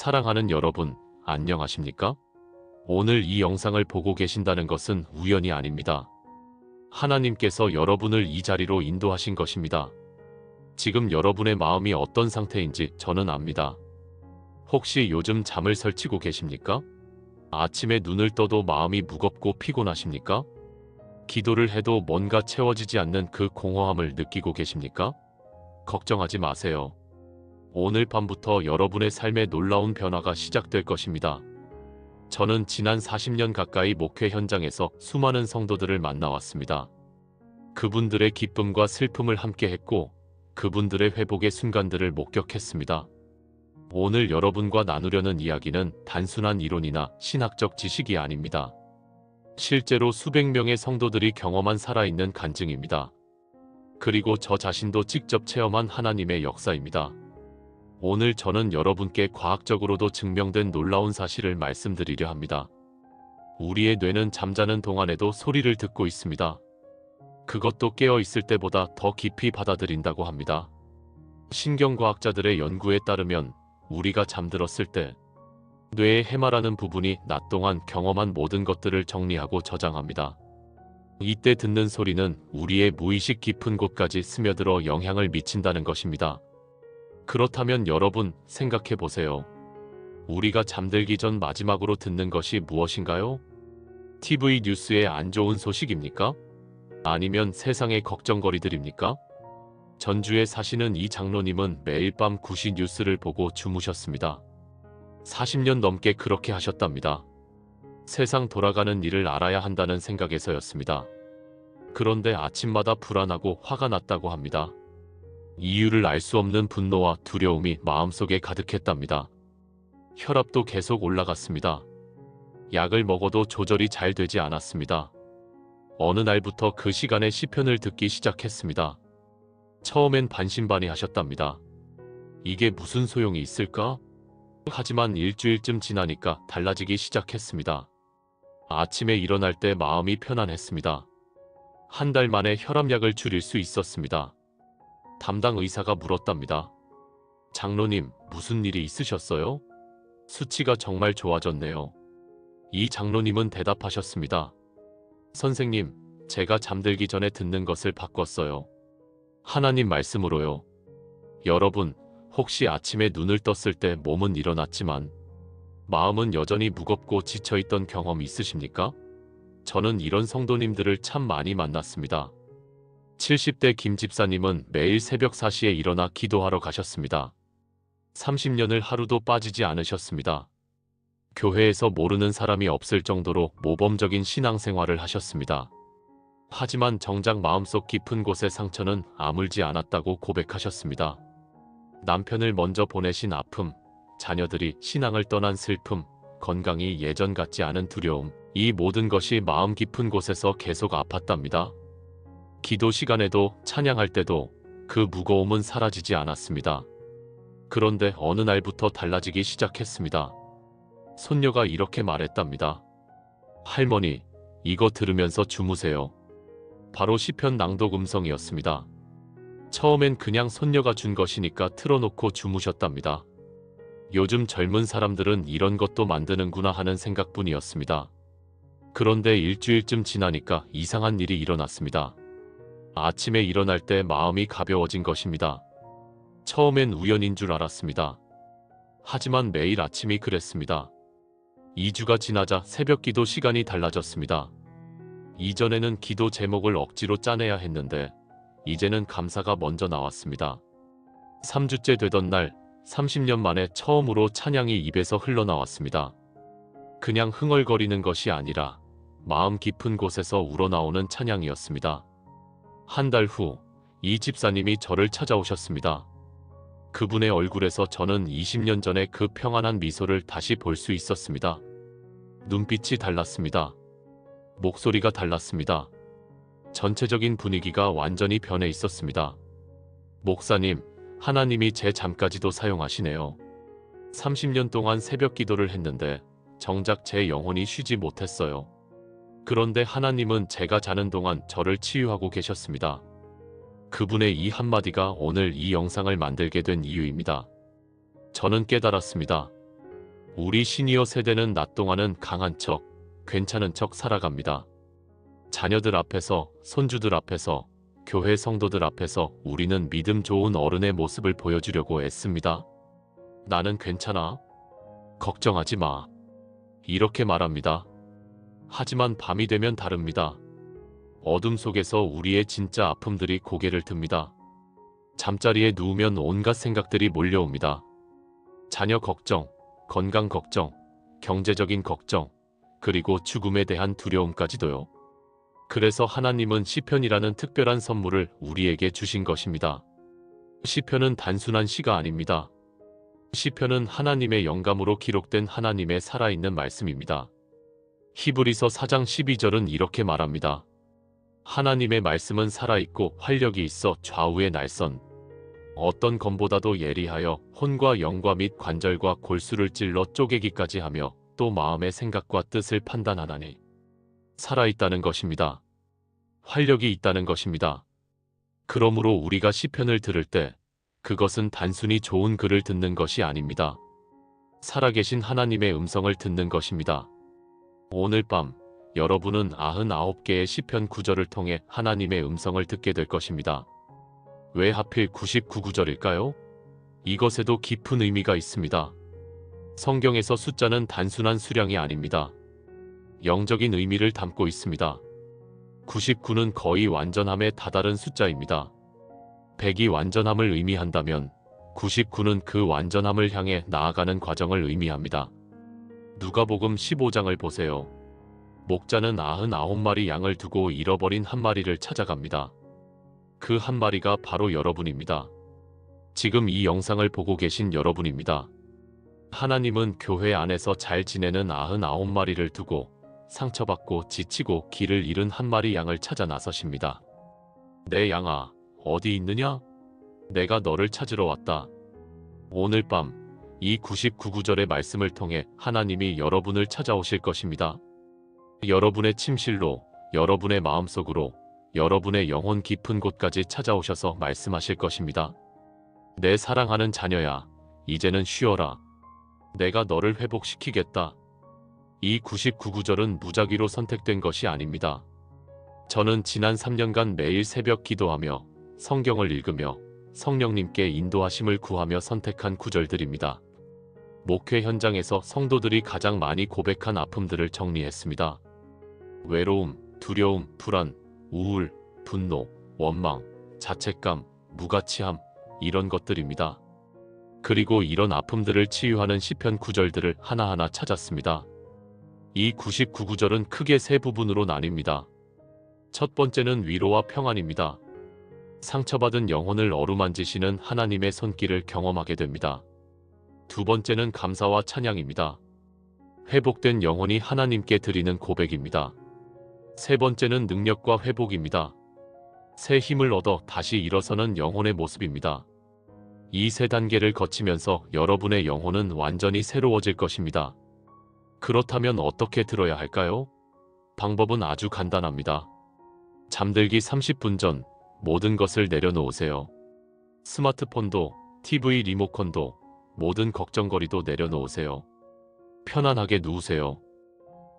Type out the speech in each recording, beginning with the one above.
사랑하는 여러분, 안녕하십니까? 오늘 이 영상을 보고 계신다는 것은 우연이 아닙니다. 하나님께서 여러분을 이 자리로 인도하신 것입니다. 지금 여러분의 마음이 어떤 상태인지 저는 압니다. 혹시 요즘 잠을 설치고 계십니까? 아침에 눈을 떠도 마음이 무겁고 피곤하십니까? 기도를 해도 뭔가 채워지지 않는 그 공허함을 느끼고 계십니까? 걱정하지 마세요. 오늘 밤부터 여러분의 삶에 놀라운 변화가 시작될 것입니다. 저는 지난 40년 가까이 목회 현장에서 수많은 성도들을 만나왔습니다. 그분들의 기쁨과 슬픔을 함께 했고, 그분들의 회복의 순간들을 목격했습니다. 오늘 여러분과 나누려는 이야기는 단순한 이론이나 신학적 지식이 아닙니다. 실제로 수백 명의 성도들이 경험한 살아있는 간증입니다. 그리고 저 자신도 직접 체험한 하나님의 역사입니다. 오늘 저는 여러분께 과학적으로도 증명된 놀라운 사실을 말씀드리려 합니다. 우리의 뇌는 잠자는 동안에도 소리를 듣고 있습니다. 그것도 깨어 있을 때보다 더 깊이 받아들인다고 합니다. 신경과학자들의 연구에 따르면 우리가 잠들었을 때 뇌의 해마라는 부분이 낮 동안 경험한 모든 것들을 정리하고 저장합니다. 이때 듣는 소리는 우리의 무의식 깊은 곳까지 스며들어 영향을 미친다는 것입니다. 그렇다면 여러분, 생각해 보세요. 우리가 잠들기 전 마지막으로 듣는 것이 무엇인가요? TV 뉴스의 안 좋은 소식입니까? 아니면 세상의 걱정거리들입니까? 전주에 사시는 이 장로님은 매일 밤 9시 뉴스를 보고 주무셨습니다. 40년 넘게 그렇게 하셨답니다. 세상 돌아가는 일을 알아야 한다는 생각에서였습니다. 그런데 아침마다 불안하고 화가 났다고 합니다. 이유를 알 수 없는 분노와 두려움이 마음속에 가득했답니다. 혈압도 계속 올라갔습니다. 약을 먹어도 조절이 잘 되지 않았습니다. 어느 날부터 그 시간에 시편을 듣기 시작했습니다. 처음엔 반신반의하셨답니다. 이게 무슨 소용이 있을까? 하지만 일주일쯤 지나니까 달라지기 시작했습니다. 아침에 일어날 때 마음이 편안했습니다. 한 달 만에 혈압약을 줄일 수 있었습니다. 담당 의사가 물었답니다. 장로님, 무슨 일이 있으셨어요? 수치가 정말 좋아졌네요. 이 장로님은 대답하셨습니다. 선생님, 제가 잠들기 전에 듣는 것을 바꿨어요. 하나님 말씀으로요. 여러분, 혹시 아침에 눈을 떴을 때 몸은 일어났지만 마음은 여전히 무겁고 지쳐있던 경험 있으십니까? 저는 이런 성도님들을 참 많이 만났습니다. 70대 김 집사님은 매일 새벽 4시에 일어나 기도하러 가셨습니다. 30년을 하루도 빠지지 않으셨습니다. 교회에서 모르는 사람이 없을 정도로 모범적인 신앙생활을 하셨습니다. 하지만 정작 마음속 깊은 곳의 상처는 아물지 않았다고 고백하셨습니다. 남편을 먼저 보내신 아픔, 자녀들이 신앙을 떠난 슬픔, 건강이 예전 같지 않은 두려움, 이 모든 것이 마음 깊은 곳에서 계속 아팠답니다. 기도 시간에도 찬양할 때도 그 무거움은 사라지지 않았습니다. 그런데 어느 날부터 달라지기 시작했습니다. 손녀가 이렇게 말했답니다. 할머니, 이거 들으면서 주무세요. 바로 시편 낭독 음성이었습니다. 처음엔 그냥 손녀가 준 것이니까 틀어놓고 주무셨답니다. 요즘 젊은 사람들은 이런 것도 만드는구나 하는 생각뿐이었습니다. 그런데 일주일쯤 지나니까 이상한 일이 일어났습니다. 아침에 일어날 때 마음이 가벼워진 것입니다. 처음엔 우연인 줄 알았습니다. 하지만 매일 아침이 그랬습니다. 2주가 지나자 새벽 기도 시간이 달라졌습니다. 이전에는 기도 제목을 억지로 짜내야 했는데 이제는 감사가 먼저 나왔습니다. 3주째 되던 날 30년 만에 처음으로 찬양이 입에서 흘러나왔습니다. 그냥 흥얼거리는 것이 아니라 마음 깊은 곳에서 우러나오는 찬양이었습니다. 한 달 후, 이 집사님이 저를 찾아오셨습니다. 그분의 얼굴에서 저는 20년 전에 그 평안한 미소를 다시 볼 수 있었습니다. 눈빛이 달랐습니다. 목소리가 달랐습니다. 전체적인 분위기가 완전히 변해 있었습니다. 목사님, 하나님이 제 잠까지도 사용하시네요. 30년 동안 새벽 기도를 했는데 정작 제 영혼이 쉬지 못했어요. 그런데 하나님은 제가 자는 동안 저를 치유하고 계셨습니다. 그분의 이 한마디가 오늘 이 영상을 만들게 된 이유입니다. 저는 깨달았습니다. 우리 시니어 세대는 낮 동안은 강한 척, 괜찮은 척 살아갑니다. 자녀들 앞에서, 손주들 앞에서, 교회 성도들 앞에서 우리는 믿음 좋은 어른의 모습을 보여주려고 애씁니다. 나는 괜찮아. 걱정하지 마. 이렇게 말합니다. 하지만 밤이 되면 다릅니다. 어둠 속에서 우리의 진짜 아픔들이 고개를 듭니다. 잠자리에 누우면 온갖 생각들이 몰려옵니다. 자녀 걱정, 건강 걱정, 경제적인 걱정, 그리고 죽음에 대한 두려움까지도요. 그래서 하나님은 시편이라는 특별한 선물을 우리에게 주신 것입니다. 시편은 단순한 시가 아닙니다. 시편은 하나님의 영감으로 기록된 하나님의 살아있는 말씀입니다. 히브리서 4장 12절은 이렇게 말합니다. 하나님의 말씀은 살아있고 활력이 있어 좌우의 날선 어떤 검보다도 예리하여 혼과 영과 및 관절과 골수를 찔러 쪼개기까지 하며 또 마음의 생각과 뜻을 판단하나니 살아있다는 것입니다. 활력이 있다는 것입니다. 그러므로 우리가 시편을 들을 때 그것은 단순히 좋은 글을 듣는 것이 아닙니다. 살아계신 하나님의 음성을 듣는 것입니다. 오늘 밤 여러분은 99개의 시편 구절을 통해 하나님의 음성을 듣게 될 것입니다. 왜 하필 99구절일까요? 이것에도 깊은 의미가 있습니다. 성경에서 숫자는 단순한 수량이 아닙니다. 영적인 의미를 담고 있습니다. 99는 거의 완전함에 다다른 숫자입니다. 100이 완전함을 의미한다면 99는 그 완전함을 향해 나아가는 과정을 의미합니다. 누가복음 15장을 보세요. 목자는 99마리 양을 두고 잃어버린 한 마리를 찾아갑니다. 그 한 마리가 바로 여러분입니다. 지금 이 영상을 보고 계신 여러분입니다. 하나님은 교회 안에서 잘 지내는 99마리를 두고 상처받고 지치고 길을 잃은 한 마리 양을 찾아 나서십니다. 내 양아, 어디 있느냐? 내가 너를 찾으러 왔다. 오늘 밤 이 99구절의 말씀을 통해 하나님이 여러분을 찾아오실 것입니다. 여러분의 침실로, 여러분의 마음속으로, 여러분의 영혼 깊은 곳까지 찾아오셔서 말씀하실 것입니다. 내 사랑하는 자녀야, 이제는 쉬어라. 내가 너를 회복시키겠다. 이 99구절은 무작위로 선택된 것이 아닙니다. 저는 지난 3년간 매일 새벽 기도하며 성경을 읽으며 성령님께 인도하심을 구하며 선택한 구절들입니다. 목회 현장에서 성도들이 가장 많이 고백한 아픔들을 정리했습니다. 외로움, 두려움, 불안, 우울, 분노, 원망, 자책감, 무가치함, 이런 것들입니다. 그리고 이런 아픔들을 치유하는 시편 구절들을 하나하나 찾았습니다. 이 99구절은 크게 세 부분으로 나뉩니다. 첫 번째는 위로와 평안입니다. 상처받은 영혼을 어루만지시는 하나님의 손길을 경험하게 됩니다. 두 번째는 감사와 찬양입니다. 회복된 영혼이 하나님께 드리는 고백입니다. 세 번째는 능력과 회복입니다. 새 힘을 얻어 다시 일어서는 영혼의 모습입니다. 이 세 단계를 거치면서 여러분의 영혼은 완전히 새로워질 것입니다. 그렇다면 어떻게 들어야 할까요? 방법은 아주 간단합니다. 잠들기 30분 전 모든 것을 내려놓으세요. 스마트폰도, TV 리모컨도, 모든 걱정거리도 내려놓으세요. 편안하게 누우세요.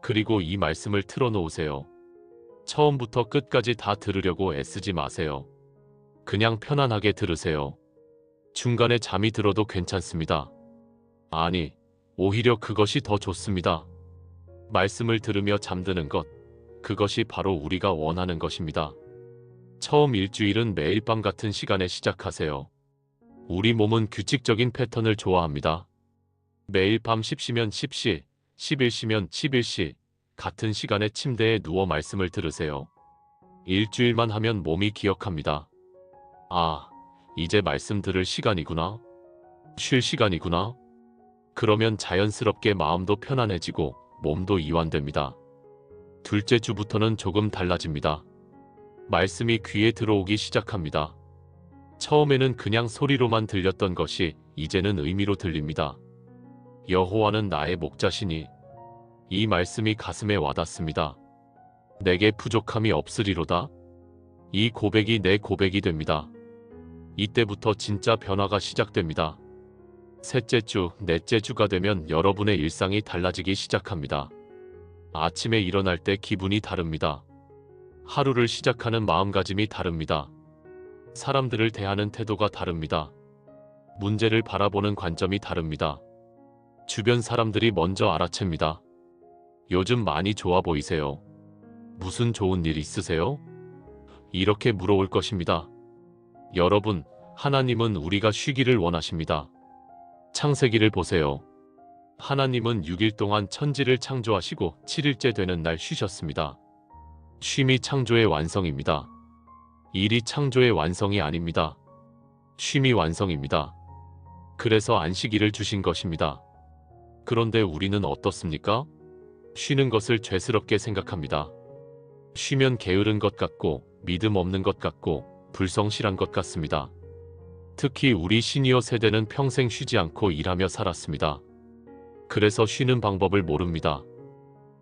그리고 이 말씀을 틀어놓으세요. 처음부터 끝까지 다 들으려고 애쓰지 마세요. 그냥 편안하게 들으세요. 중간에 잠이 들어도 괜찮습니다. 아니, 오히려 그것이 더 좋습니다. 말씀을 들으며 잠드는 것, 그것이 바로 우리가 원하는 것입니다. 처음 일주일은 매일 밤 같은 시간에 시작하세요. 우리 몸은 규칙적인 패턴을 좋아합니다. 매일 밤 10시면 10시, 11시면 11시, 같은 시간에 침대에 누워 말씀을 들으세요. 일주일만 하면 몸이 기억합니다. 아, 이제 말씀 들을 시간이구나. 쉴 시간이구나. 그러면 자연스럽게 마음도 편안해지고 몸도 이완됩니다. 둘째 주부터는 조금 달라집니다. 말씀이 귀에 들어오기 시작합니다. 처음에는 그냥 소리로만 들렸던 것이 이제는 의미로 들립니다. 여호와는 나의 목자시니 이 말씀이 가슴에 와닿습니다. 내게 부족함이 없으리로다. 이 고백이 내 고백이 됩니다. 이때부터 진짜 변화가 시작됩니다. 셋째 주, 넷째 주가 되면 여러분의 일상이 달라지기 시작합니다. 아침에 일어날 때 기분이 다릅니다. 하루를 시작하는 마음가짐이 다릅니다. 사람들을 대하는 태도가 다릅니다. 문제를 바라보는 관점이 다릅니다. 주변 사람들이 먼저 알아챕니다. 요즘 많이 좋아 보이세요? 무슨 좋은 일 있으세요? 이렇게 물어올 것입니다. 여러분, 하나님은 우리가 쉬기를 원하십니다. 창세기를 보세요. 하나님은 6일 동안 천지를 창조하시고 7일째 되는 날 쉬셨습니다. 쉼이 창조의 완성입니다. 일이 창조의 완성이 아닙니다. 쉼이 완성입니다. 그래서 안식일을 주신 것입니다. 그런데 우리는 어떻습니까? 쉬는 것을 죄스럽게 생각합니다. 쉬면 게으른 것 같고 믿음 없는 것 같고 불성실한 것 같습니다. 특히 우리 시니어 세대는 평생 쉬지 않고 일하며 살았습니다. 그래서 쉬는 방법을 모릅니다.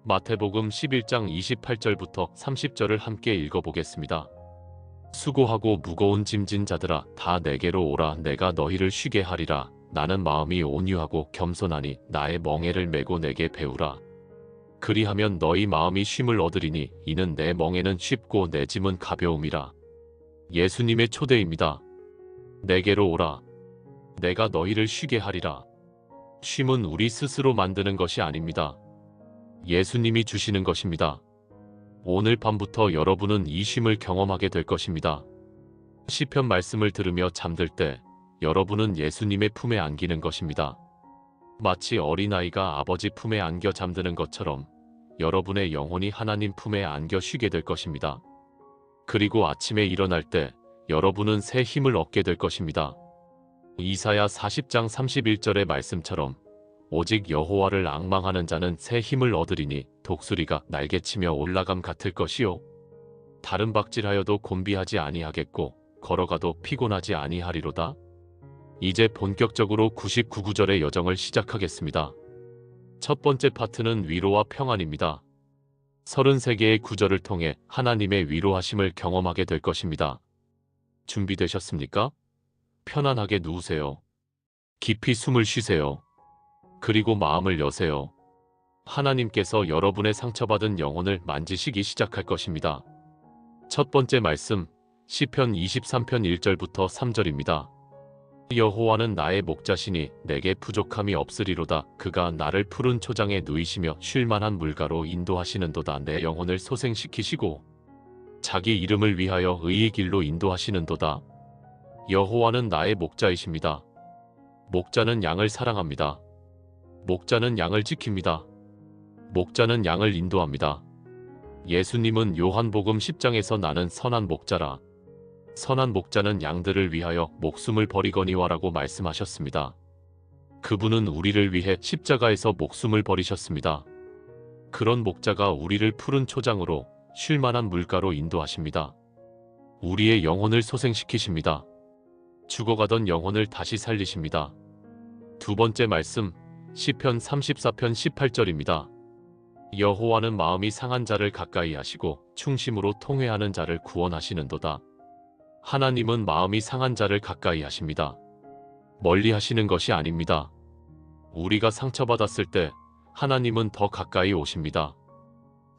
마태복음 11장 28절부터 30절을 함께 읽어보겠습니다. 수고하고 무거운 짐진 자들아 다 내게로 오라 내가 너희를 쉬게 하리라. 나는 마음이 온유하고 겸손하니 나의 멍에를 메고 내게 배우라. 그리하면 너희 마음이 쉼을 얻으리니 이는 내 멍에는 쉽고 내 짐은 가벼움이라. 예수님의 초대입니다. 내게로 오라. 내가 너희를 쉬게 하리라. 쉼은 우리 스스로 만드는 것이 아닙니다. 예수님이 주시는 것입니다. 오늘 밤부터 여러분은 이 쉼을 경험하게 될 것입니다. 시편 말씀을 들으며 잠들 때 여러분은 예수님의 품에 안기는 것입니다. 마치 어린아이가 아버지 품에 안겨 잠드는 것처럼 여러분의 영혼이 하나님 품에 안겨 쉬게 될 것입니다. 그리고 아침에 일어날 때 여러분은 새 힘을 얻게 될 것입니다. 이사야 40장 31절의 말씀처럼 오직 여호와를 앙망하는 자는 새 힘을 얻으리니 독수리가 날개치며 올라감 같을 것이요. 다른 박질하여도 곤비하지 아니하겠고 걸어가도 피곤하지 아니하리로다. 이제 본격적으로 99구절의 여정을 시작하겠습니다. 첫 번째 파트는 위로와 평안입니다. 33개의 구절을 통해 하나님의 위로하심을 경험하게 될 것입니다. 준비되셨습니까? 편안하게 누우세요. 깊이 숨을 쉬세요. 그리고 마음을 여세요. 하나님께서 여러분의 상처받은 영혼을 만지시기 시작할 것입니다. 첫 번째 말씀, 시편 23편 1절부터 3절입니다. 여호와는 나의 목자시니 내게 부족함이 없으리로다. 그가 나를 푸른 초장에 누이시며 쉴만한 물가로 인도하시는도다. 내 영혼을 소생시키시고 자기 이름을 위하여 의의 길로 인도하시는도다. 여호와는 나의 목자이십니다. 목자는 양을 사랑합니다. 목자는 양을 지킵니다. 목자는 양을 인도합니다. 예수님은 요한복음 10장에서 나는 선한 목자라. 선한 목자는 양들을 위하여 목숨을 버리거니와라고 말씀하셨습니다. 그분은 우리를 위해 십자가에서 목숨을 버리셨습니다. 그런 목자가 우리를 푸른 초장으로 쉴만한 물가로 인도하십니다. 우리의 영혼을 소생시키십니다. 죽어가던 영혼을 다시 살리십니다. 두 번째 말씀, 시편 34편 18절입니다. 여호와는 마음이 상한 자를 가까이 하시고 충심으로 통회하는 자를 구원하시는도다. 하나님은 마음이 상한 자를 가까이 하십니다. 멀리 하시는 것이 아닙니다. 우리가 상처받았을 때 하나님은 더 가까이 오십니다.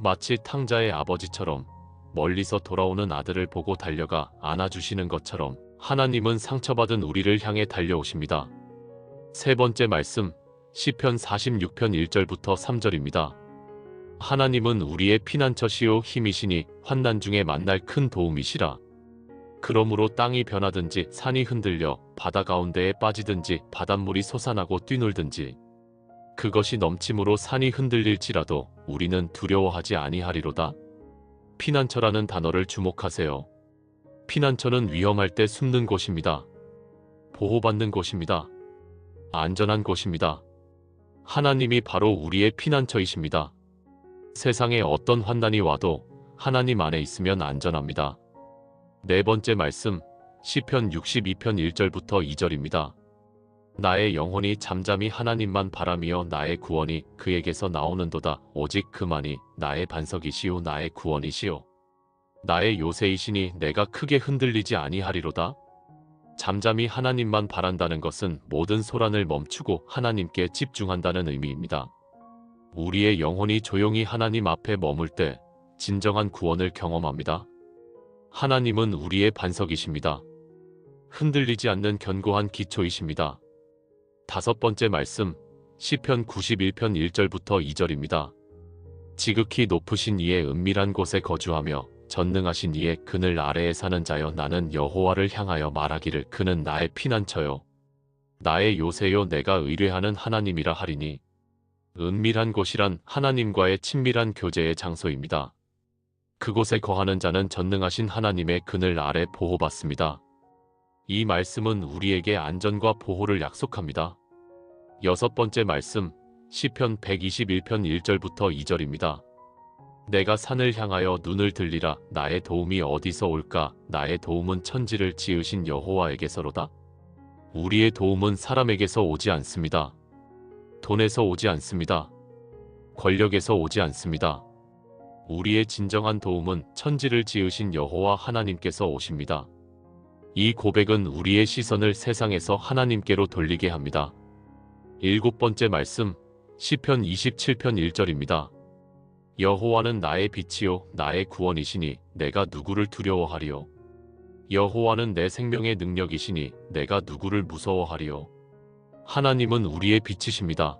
마치 탕자의 아버지처럼 멀리서 돌아오는 아들을 보고 달려가 안아주시는 것처럼 하나님은 상처받은 우리를 향해 달려오십니다. 세 번째 말씀, 시편 46편 1절부터 3절입니다. 하나님은 우리의 피난처시요 힘이시니 환난 중에 만날 큰 도움이시라. 그러므로 땅이 변하든지 산이 흔들려 바다 가운데에 빠지든지 바닷물이 솟아나고 뛰놀든지 그것이 넘침으로 산이 흔들릴지라도 우리는 두려워하지 아니하리로다. 피난처라는 단어를 주목하세요. 피난처는 위험할 때 숨는 곳입니다. 보호받는 곳입니다. 안전한 곳입니다. 하나님이 바로 우리의 피난처이십니다. 세상에 어떤 환난이 와도 하나님 안에 있으면 안전합니다. 네 번째 말씀, 시편 62편 1절부터 2절입니다. 나의 영혼이 잠잠히 하나님만 바라며 나의 구원이 그에게서 나오는도다. 오직 그만이 나의 반석이시요 나의 구원이시요 나의 요새이시니 내가 크게 흔들리지 아니하리로다. 잠잠히 하나님만 바란다는 것은 모든 소란을 멈추고 하나님께 집중한다는 의미입니다. 우리의 영혼이 조용히 하나님 앞에 머물 때 진정한 구원을 경험합니다. 하나님은 우리의 반석이십니다. 흔들리지 않는 견고한 기초이십니다. 다섯 번째 말씀, 시편 91편 1절부터 2절입니다. 지극히 높으신 이의 은밀한 곳에 거주하며 전능하신 이의 그늘 아래에 사는 자여, 나는 여호와를 향하여 말하기를 그는 나의 피난처요 나의 요새요 내가 의뢰하는 하나님이라 하리니. 은밀한 곳이란 하나님과의 친밀한 교제의 장소입니다. 그곳에 거하는 자는 전능하신 하나님의 그늘 아래 보호받습니다. 이 말씀은 우리에게 안전과 보호를 약속합니다. 여섯 번째 말씀, 시편 121편 1절부터 2절입니다. 내가 산을 향하여 눈을 들리라. 나의 도움이 어디서 올까? 나의 도움은 천지를 지으신 여호와에게서로다. 우리의 도움은 사람에게서 오지 않습니다. 돈에서 오지 않습니다. 권력에서 오지 않습니다. 우리의 진정한 도움은 천지를 지으신 여호와 하나님께서 오십니다. 이 고백은 우리의 시선을 세상에서 하나님께로 돌리게 합니다. 일곱 번째 말씀, 시편 27편 1절입니다. 여호와는 나의 빛이요 나의 구원이시니 내가 누구를 두려워하리요. 여호와는 내 생명의 능력이시니 내가 누구를 무서워하리요. 하나님은 우리의 빛이십니다.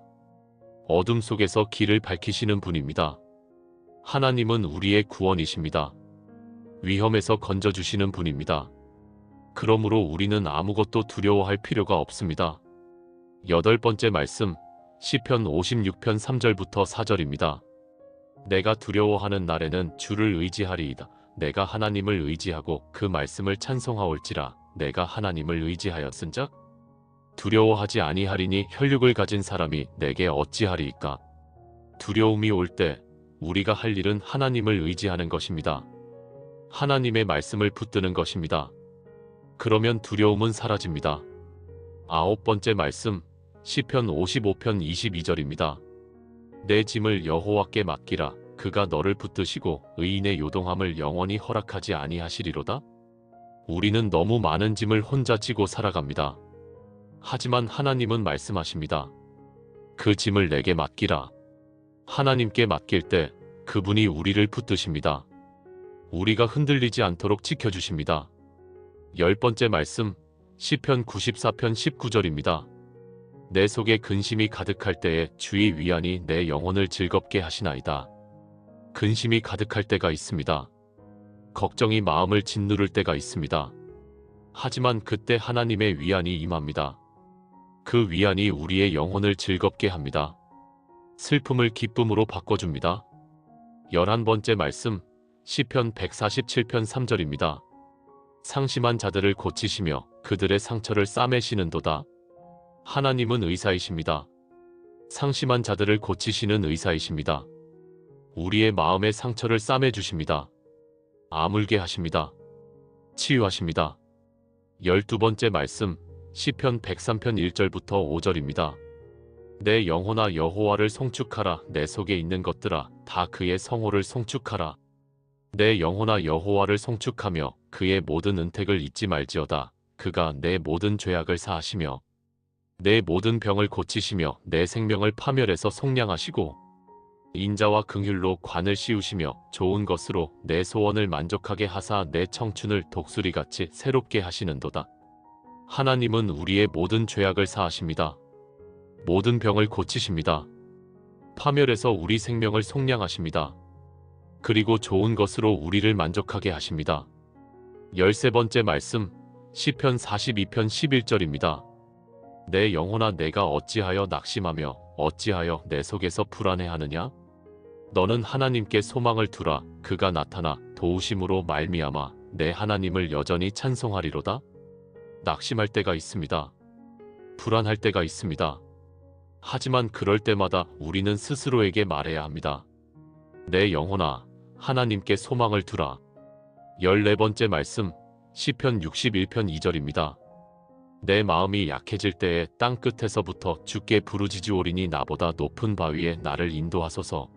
어둠 속에서 길을 밝히시는 분입니다. 하나님은 우리의 구원이십니다. 위험에서 건져주시는 분입니다. 그러므로 우리는 아무것도 두려워할 필요가 없습니다. 여덟 번째 말씀, 시편 56편 3절부터 4절입니다. 내가 두려워하는 날에는 주를 의지하리이다. 내가 하나님을 의지하고 그 말씀을 찬송하올지라. 내가 하나님을 의지하였은즉 두려워하지 아니하리니. 혈육을 가진 사람이 내게 어찌하리이까. 두려움이 올 때 우리가 할 일은 하나님을 의지하는 것입니다. 하나님의 말씀을 붙드는 것입니다. 그러면 두려움은 사라집니다. 아홉 번째 말씀, 시편 55편 22절입니다. 내 짐을 여호와께 맡기라. 그가 너를 붙드시고 의인의 요동함을 영원히 허락하지 아니하시리로다. 우리는 너무 많은 짐을 혼자 지고 살아갑니다. 하지만 하나님은 말씀하십니다. 그 짐을 내게 맡기라. 하나님께 맡길 때 그분이 우리를 붙드십니다. 우리가 흔들리지 않도록 지켜주십니다. 열 번째 말씀, 시편 94편 19절입니다. 내 속에 근심이 가득할 때에 주의 위안이 내 영혼을 즐겁게 하시나이다. 근심이 가득할 때가 있습니다. 걱정이 마음을 짓누를 때가 있습니다. 하지만 그때 하나님의 위안이 임합니다. 그 위안이 우리의 영혼을 즐겁게 합니다. 슬픔을 기쁨으로 바꿔줍니다. 11번째 말씀, 시편 147편 3절입니다. 상심한 자들을 고치시며 그들의 상처를 싸매시는도다. 하나님은 의사이십니다. 상심한 자들을 고치시는 의사이십니다. 우리의 마음의 상처를 싸매주십니다. 아물게 하십니다. 치유하십니다. 12번째 말씀, 시편 103편 1절부터 5절입니다. 내 영혼아 여호와를 송축하라. 내 속에 있는 것들아 다 그의 성호를 송축하라. 내 영혼아 여호와를 송축하며 그의 모든 은택을 잊지 말지어다. 그가 내 모든 죄악을 사하시며 내 모든 병을 고치시며 내 생명을 파멸해서 속량하시고 인자와 긍휼로 관을 씌우시며 좋은 것으로 내 소원을 만족하게 하사 내 청춘을 독수리같이 새롭게 하시는도다. 하나님은 우리의 모든 죄악을 사하십니다. 모든 병을 고치십니다. 파멸해서 우리 생명을 속량하십니다. 그리고 좋은 것으로 우리를 만족하게 하십니다. 13번째 말씀, 시편 42편 11절입니다. 내 영혼아 내가 어찌하여 낙심하며 어찌하여 내 속에서 불안해하느냐? 너는 하나님께 소망을 두라. 그가 나타나 도우심으로 말미암아 내 하나님을 여전히 찬송하리로다. 낙심할 때가 있습니다. 불안할 때가 있습니다. 하지만 그럴 때마다 우리는 스스로에게 말해야 합니다. 내 영혼아 하나님께 소망을 두라. 14번째 말씀, 시편 61편 2절입니다. 내 마음이 약해질 때에 땅 끝에서부터 주께 부르짖으오리니 나보다 높은 바위에 나를 인도하소서.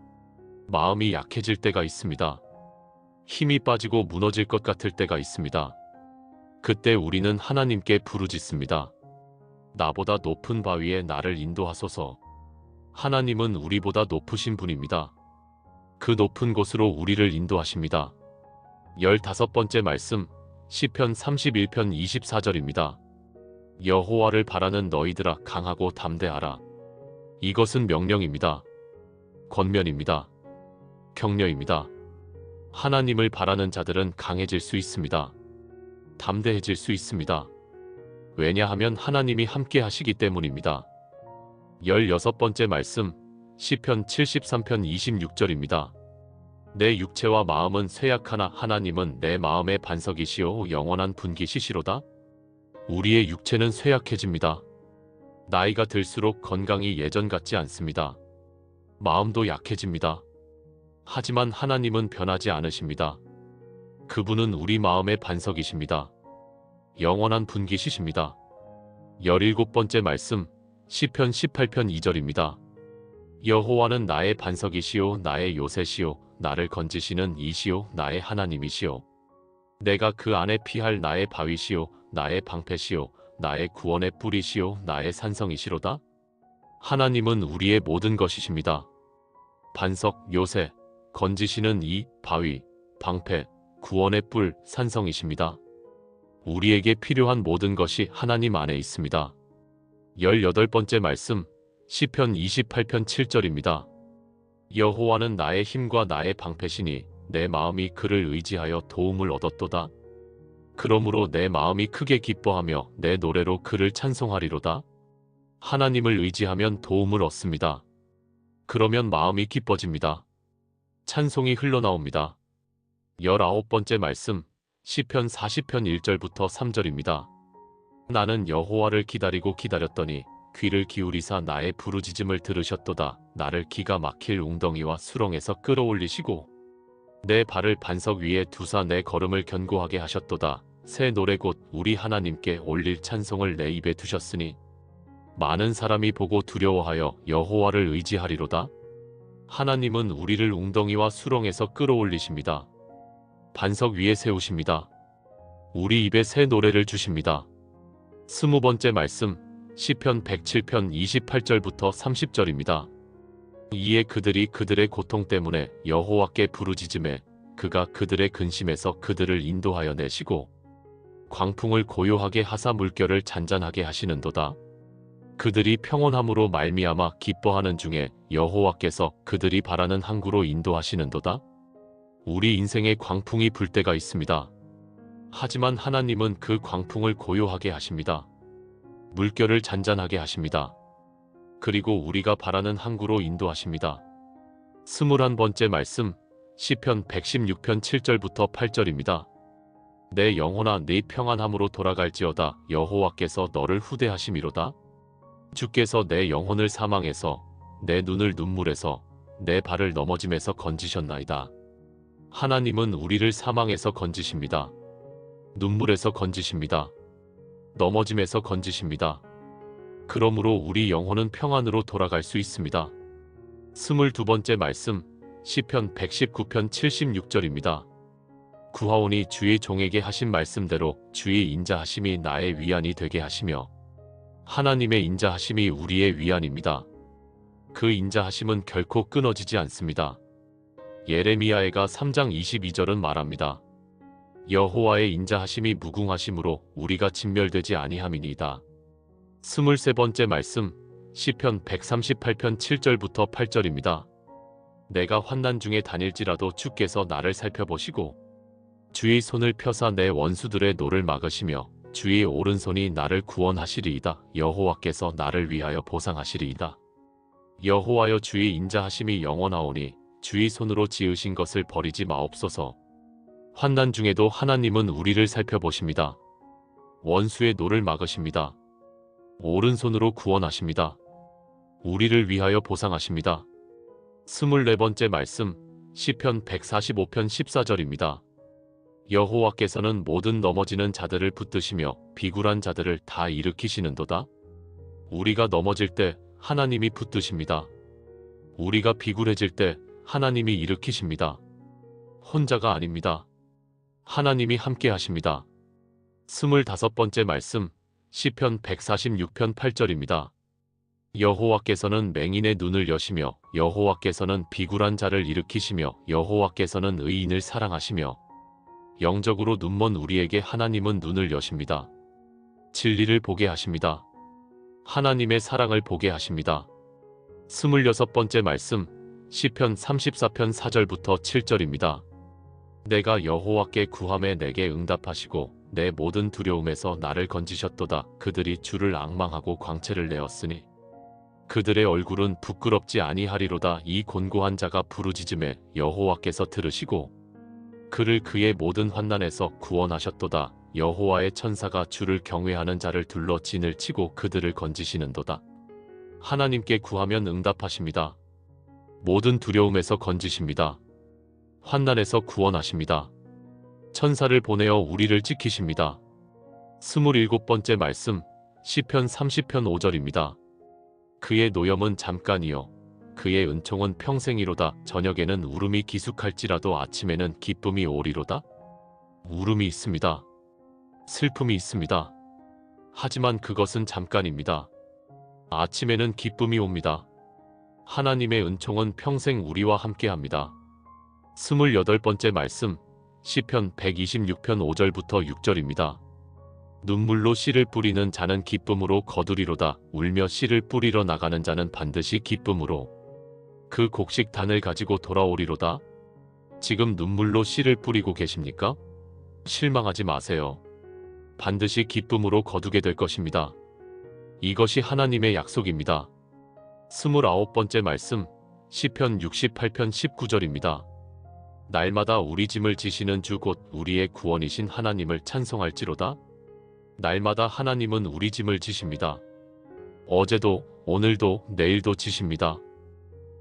마음이 약해질 때가 있습니다. 힘이 빠지고 무너질 것 같을 때가 있습니다. 그때 우리는 하나님께 부르짖습니다. 나보다 높은 바위에 나를 인도하소서. 하나님은 우리보다 높으신 분입니다. 그 높은 곳으로 우리를 인도하십니다. 15번째 말씀, 시편 31편 24절입니다. 여호와를 바라는 너희들아 강하고 담대하라. 이것은 명령입니다. 권면입니다. 격려입니다. 하나님을 바라는 자들은 강해질 수 있습니다. 담대해질 수 있습니다. 왜냐하면 하나님이 함께 하시기 때문입니다. 16번째 말씀, 시편 73편 26절입니다. 내 육체와 마음은 쇠약하나 하나님은 내 마음의 반석이시요 영원한 분깃이시로다. 우리의 육체는 쇠약해집니다. 나이가 들수록 건강이 예전 같지 않습니다. 마음도 약해집니다. 하지만 하나님은 변하지 않으십니다. 그분은 우리 마음의 반석이십니다. 영원한 분깃이십니다. 17번째 말씀, 시편 18편 2절입니다. 여호와는 나의 반석이시요 나의 요새시요 나를 건지시는 이시요 나의 하나님이시요 내가 그 안에 피할 나의 바위시요 나의 방패시요 나의 구원의 뿌리시요 나의 산성이시로다. 하나님은 우리의 모든 것이십니다. 반석, 요새, 건지시는 이, 바위, 방패, 구원의 뿔, 산성이십니다. 우리에게 필요한 모든 것이 하나님 안에 있습니다. 18번째 말씀, 시편 28편 7절입니다. 여호와는 나의 힘과 나의 방패시니 내 마음이 그를 의지하여 도움을 얻었도다. 그러므로 내 마음이 크게 기뻐하며 내 노래로 그를 찬송하리로다. 하나님을 의지하면 도움을 얻습니다. 그러면 마음이 기뻐집니다. 찬송이 흘러나옵니다. 19번째 말씀, 시편 40편 1절부터 3절입니다. 나는 여호와를 기다리고 기다렸더니 귀를 기울이사 나의 부르짖음을 들으셨도다. 나를 기가 막힐 웅덩이와 수렁에서 끌어올리시고 내 발을 반석 위에 두사 내 걸음을 견고하게 하셨도다. 새 노래 곧 우리 하나님께 올릴 찬송을 내 입에 두셨으니 많은 사람이 보고 두려워하여 여호와를 의지하리로다. 하나님은 우리를 웅덩이와 수렁에서 끌어올리십니다. 반석 위에 세우십니다. 우리 입에 새 노래를 주십니다. 20번째 말씀, 시편 107편 28절부터 30절입니다. 이에 그들이 그들의 고통 때문에 여호와께 부르짖음에 그가 그들의 근심에서 그들을 인도하여 내시고 광풍을 고요하게 하사 물결을 잔잔하게 하시는도다. 그들이 평온함으로 말미암아 기뻐하는 중에 여호와께서 그들이 바라는 항구로 인도하시는도다. 우리 인생에 광풍이 불 때가 있습니다. 하지만 하나님은 그 광풍을 고요하게 하십니다. 물결을 잔잔하게 하십니다. 그리고 우리가 바라는 항구로 인도하십니다. 21번째 말씀, 시편 116편 7절부터 8절입니다. 내 영혼아 네 평안함으로 돌아갈지어다. 여호와께서 너를 후대하심이로다. 주께서 내 영혼을 사망에서 내 눈을 눈물에서 내 발을 넘어짐에서 건지셨나이다. 하나님은 우리를 사망에서 건지십니다. 눈물에서 건지십니다. 넘어짐에서 건지십니다. 그러므로 우리 영혼은 평안으로 돌아갈 수 있습니다. 22번째 말씀, 시편 119편 76절입니다. 구하오니 주의 종에게 하신 말씀대로 주의 인자하심이 나의 위안이 되게 하시며 하나님의 인자하심이 우리의 위안입니다. 그 인자하심은 결코 끊어지지 않습니다. 예레미야가 3장 22절은 말합니다. 여호와의 인자하심이 무궁하심으로 우리가 진멸되지 아니함이니이다. 23번째 말씀, 시편 138편 7절부터 8절입니다. 내가 환난 중에 다닐지라도 주께서 나를 살펴보시고 주의 손을 펴사 내 원수들의 노를 막으시며 주의 오른손이 나를 구원하시리이다. 여호와께서 나를 위하여 보상하시리이다. 여호와여 주의 인자하심이 영원하오니 주의 손으로 지으신 것을 버리지 마옵소서. 환난 중에도 하나님은 우리를 살펴보십니다. 원수의 노를 막으십니다. 오른손으로 구원하십니다. 우리를 위하여 보상하십니다. 24번째 말씀, 시편 145편 14절입니다. 여호와께서는 모든 넘어지는 자들을 붙드시며 비굴한 자들을 다 일으키시는도다. 우리가 넘어질 때 하나님이 붙드십니다. 우리가 비굴해질 때 하나님이 일으키십니다. 혼자가 아닙니다. 하나님이 함께 하십니다. 25번째 말씀, 시편 146편 8절입니다. 여호와께서는 맹인의 눈을 여시며 여호와께서는 비굴한 자를 일으키시며 여호와께서는 의인을 사랑하시며 영적으로 눈먼 우리에게 하나님은 눈을 여십니다. 진리를 보게 하십니다. 하나님의 사랑을 보게 하십니다. 26번째 말씀, 시편 34편 4절부터 7절입니다. 내가 여호와께 구함에 내게 응답하시고 내 모든 두려움에서 나를 건지셨도다. 그들이 주를 앙망하고 광채를 내었으니 그들의 얼굴은 부끄럽지 아니하리로다. 이 곤고한 자가 부르짖음에 여호와께서 들으시고 그를 그의 모든 환난에서 구원하셨도다. 여호와의 천사가 주를 경외하는 자를 둘러 진을 치고 그들을 건지시는도다. 하나님께 구하면 응답하십니다. 모든 두려움에서 건지십니다. 환난에서 구원하십니다. 천사를 보내어 우리를 지키십니다. 27번째 말씀, 시편 30편 5절입니다. 그의 노염은 잠깐이요 그의 은총은 평생이로다. 저녁에는 울음이 기숙할지라도 아침에는 기쁨이 오리로다. 울음이 있습니다. 슬픔이 있습니다. 하지만 그것은 잠깐입니다. 아침에는 기쁨이 옵니다. 하나님의 은총은 평생 우리와 함께합니다. 28번째 말씀, 시편 126편 5절부터 6절입니다. 눈물로 씨를 뿌리는 자는 기쁨으로 거두리로다. 울며 씨를 뿌리러 나가는 자는 반드시 기쁨으로 그 곡식단을 가지고 돌아오리로다. 지금 눈물로 씨를 뿌리고 계십니까? 실망하지 마세요. 반드시 기쁨으로 거두게 될 것입니다. 이것이 하나님의 약속입니다. 29번째 말씀, 시편 68편 19절입니다. 날마다 우리 짐을 지시는 주 곧 우리의 구원이신 하나님을 찬송할지로다. 날마다 하나님은 우리 짐을 지십니다. 어제도 오늘도 내일도 지십니다.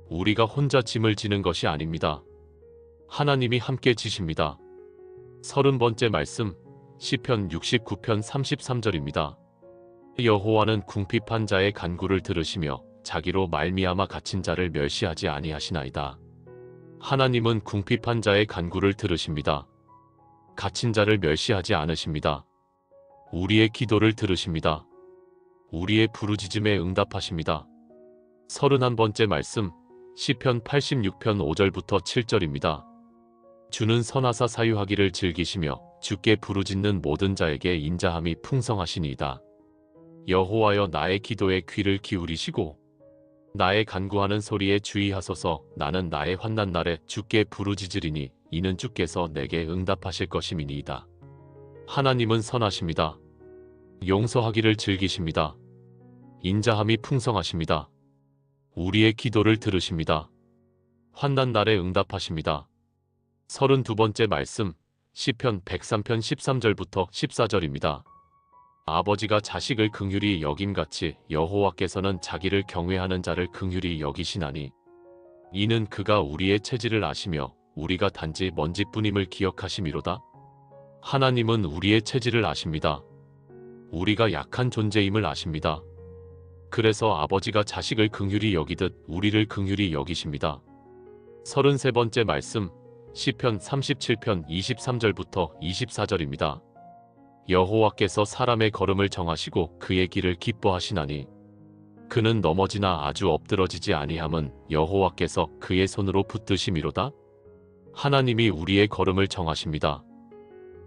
우리가 혼자 짐을 지는 것이 아닙니다. 하나님이 함께 지십니다. 30번째 말씀, 시편 69편 33절입니다. 여호와는 궁핍한 자의 간구를 들으시며 자기로 말미암아 갇힌 자를 멸시하지 아니하시나이다. 하나님은 궁핍한 자의 간구를 들으십니다. 갇힌 자를 멸시하지 않으십니다. 우리의 기도를 들으십니다. 우리의 부르짖음에 응답하십니다. 31번째 말씀, 시편 86편 5절부터 7절입니다. 주는 선하사 사유하기를 즐기시며 주께 부르짖는 모든 자에게 인자함이 풍성하시니이다. 여호와여 나의 기도에 귀를 기울이시고 나의 간구하는 소리에 주의하소서. 나는 나의 환난 날에 주께 부르짖으리니 이는 주께서 내게 응답하실 것임이니이다. 하나님은 선하십니다. 용서하기를 즐기십니다. 인자함이 풍성하십니다. 우리의 기도를 들으십니다. 환난 날에 응답하십니다. 32번째 말씀, 시편 103편 13절부터 14절입니다. 아버지가 자식을 긍휼히 여김같이 여호와께서는 자기를 경외하는 자를 긍휼히 여기시나니 이는 그가 우리의 체질을 아시며 우리가 단지 먼지뿐임을 기억하심이로다. 하나님은 우리의 체질을 아십니다. 우리가 약한 존재임을 아십니다. 그래서 아버지가 자식을 긍휼히 여기듯 우리를 긍휼히 여기십니다. 33번째 말씀, 시편 37편 23절부터 24절입니다. 여호와께서 사람의 걸음을 정하시고 그의 길을 기뻐하시나니 그는 넘어지나 아주 엎드러지지 아니함은 여호와께서 그의 손으로 붙드심이로다. 하나님이 우리의 걸음을 정하십니다.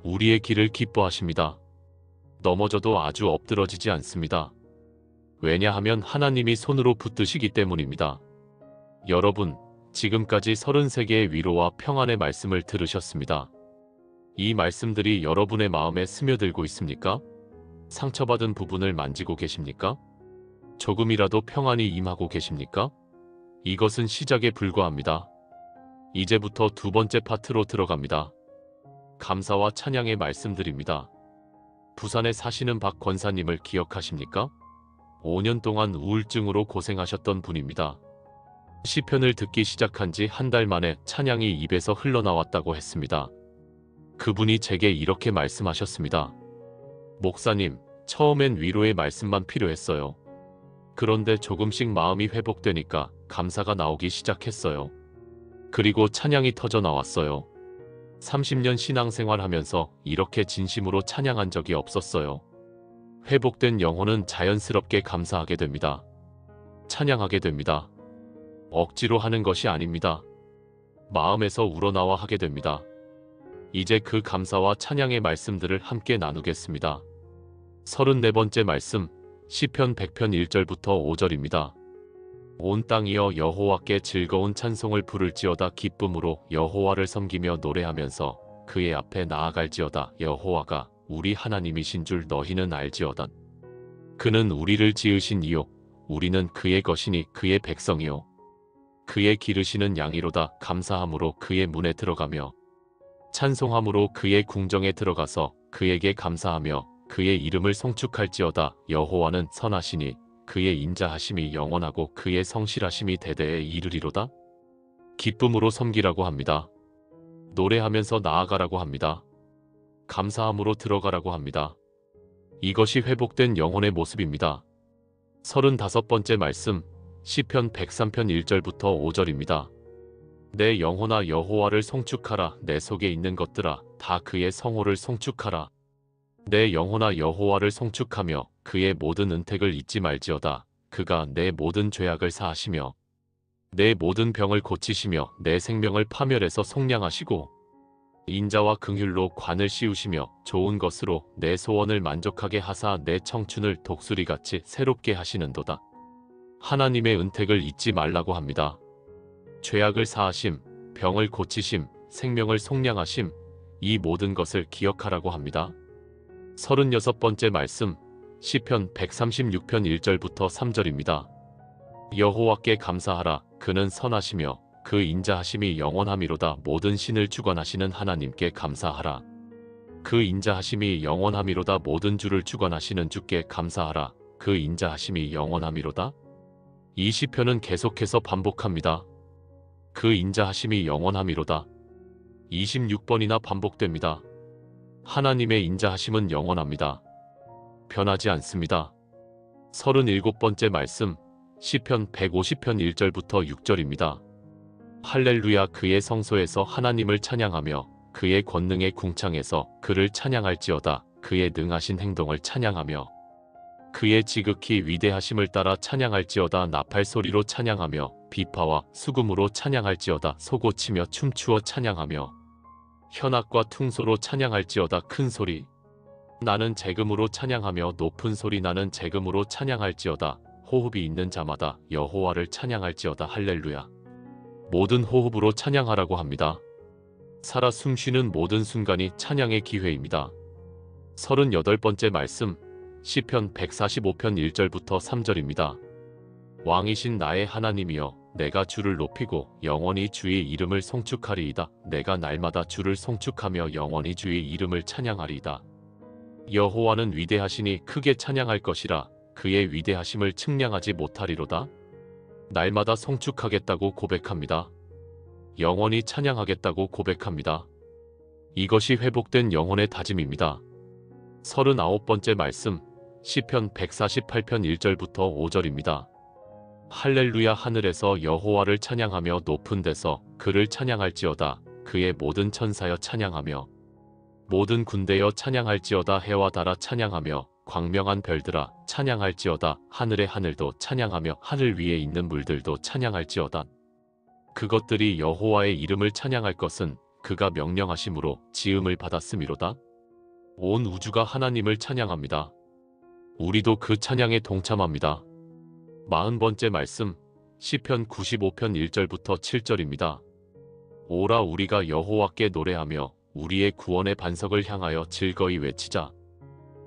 우리의 길을 기뻐하십니다. 넘어져도 아주 엎드러지지 않습니다. 왜냐하면 하나님이 손으로 붙드시기 때문입니다. 여러분, 지금까지 33개의 위로와 평안의 말씀을 들으셨습니다. 이 말씀들이 여러분의 마음에 스며들고 있습니까? 상처받은 부분을 만지고 계십니까? 조금이라도 평안이 임하고 계십니까? 이것은 시작에 불과합니다. 이제부터 두 번째 파트로 들어갑니다. 감사와 찬양의 말씀드립니다. 부산에 사시는 박 권사님을 기억하십니까? 5년 동안 우울증으로 고생하셨던 분입니다. 시편을 듣기 시작한 지 한 달 만에 찬양이 입에서 흘러나왔다고 했습니다. 그분이 제게 이렇게 말씀하셨습니다. 목사님, 처음엔 위로의 말씀만 필요했어요. 그런데 조금씩 마음이 회복되니까 감사가 나오기 시작했어요. 그리고 찬양이 터져 나왔어요. 30년 신앙생활 하면서 이렇게 진심으로 찬양한 적이 없었어요. 회복된 영혼은 자연스럽게 감사하게 됩니다. 찬양하게 됩니다. 억지로 하는 것이 아닙니다. 마음에서 우러나와 하게 됩니다. 이제 그 감사와 찬양의 말씀들을 함께 나누겠습니다. 34번째 말씀, 시편 100편 1절부터 5절입니다. 온 땅이여 여호와께 즐거운 찬송을 부를지어다. 기쁨으로 여호와를 섬기며 노래하면서 그의 앞에 나아갈지어다. 여호와가 우리 하나님이신 줄 너희는 알지어다. 그는 우리를 지으신 이요 우리는 그의 것이니 그의 백성이요 그의 기르시는 양이로다. 감사함으로 그의 문에 들어가며 찬송함으로 그의 궁정에 들어가서 그에게 감사하며 그의 이름을 송축할지어다. 여호와는 선하시니 그의 인자하심이 영원하고 그의 성실하심이 대대에 이르리로다. 기쁨으로 섬기라고 합니다. 노래하면서 나아가라고 합니다. 감사함으로 들어가라고 합니다. 이것이 회복된 영혼의 모습입니다. 35번째 말씀, 시편 103편 1절부터 5절입니다. 내 영혼아 여호와를 송축하라. 내 속에 있는 것들아 다 그의 성호를 송축하라. 내 영혼아 여호와를 송축하며 그의 모든 은택을 잊지 말지어다. 그가 내 모든 죄악을 사하시며 내 모든 병을 고치시며 내 생명을 파멸해서 속량하시고 인자와 긍휼로 관을 씌우시며 좋은 것으로 내 소원을 만족하게 하사 내 청춘을 독수리같이 새롭게 하시는도다. 하나님의 은택을 잊지 말라고 합니다. 죄악을 사하심, 병을 고치심, 생명을 속량하심, 이 모든 것을 기억하라고 합니다. 36번째 말씀, 시편 136편 1절부터 3절입니다. 여호와께 감사하라. 그는 선하시며 그 인자하심이 영원함이로다. 모든 신을 주관하시는 하나님께 감사하라. 그 인자하심이 영원함이로다. 모든 주를 주관하시는 주께 감사하라. 그 인자하심이 영원함이로다. 이 시편은 계속해서 반복합니다. 그 인자하심이 영원함이로다. 26번이나 반복됩니다. 하나님의 인자하심은 영원합니다. 변하지 않습니다. 37번째 말씀, 시편 150편 1절부터 6절입니다. 할렐루야. 그의 성소에서 하나님을 찬양하며 그의 권능의 궁창에서 그를 찬양할지어다. 그의 능하신 행동을 찬양하며 그의 지극히 위대하심을 따라 찬양할지어다. 나팔 소리로 찬양하며 비파와 수금으로 찬양할지어다. 소고치며 춤추어 찬양하며 현악과 퉁소로 찬양할지어다. 큰 소리 나는 재금으로 찬양하며 높은 소리 나는 재금으로 찬양할지어다. 호흡이 있는 자마다 여호와를 찬양할지어다. 할렐루야. 모든 호흡으로 찬양하라고 합니다. 살아 숨쉬는 모든 순간이 찬양의 기회입니다. 38번째 말씀, 시편 145편 1절부터 3절입니다. 왕이신 나의 하나님이여 내가 주를 높이고 영원히 주의 이름을 송축하리이다. 내가 날마다 주를 송축하며 영원히 주의 이름을 찬양하리이다. 여호와는 위대하시니 크게 찬양할 것이라. 그의 위대하심을 측량하지 못하리로다. 날마다 송축하겠다고 고백합니다. 영원히 찬양하겠다고 고백합니다. 이것이 회복된 영혼의 다짐입니다. 39번째 말씀, 시편 148편 1절부터 5절입니다. 할렐루야. 하늘에서 여호와를 찬양하며 높은 데서 그를 찬양할지어다. 그의 모든 천사여 찬양하며 모든 군대여 찬양할지어다. 해와 달아 찬양하며 광명한 별들아 찬양할지어다. 하늘의 하늘도 찬양하며 하늘 위에 있는 물들도 찬양할지어다. 그것들이 여호와의 이름을 찬양할 것은 그가 명령하심으로 지음을 받았음이로다. 온 우주가 하나님을 찬양합니다. 우리도 그 찬양에 동참합니다. 40번째 말씀, 시편 95편 1절부터 7절입니다. 오라 우리가 여호와께 노래하며 우리의 구원의 반석을 향하여 즐거이 외치자.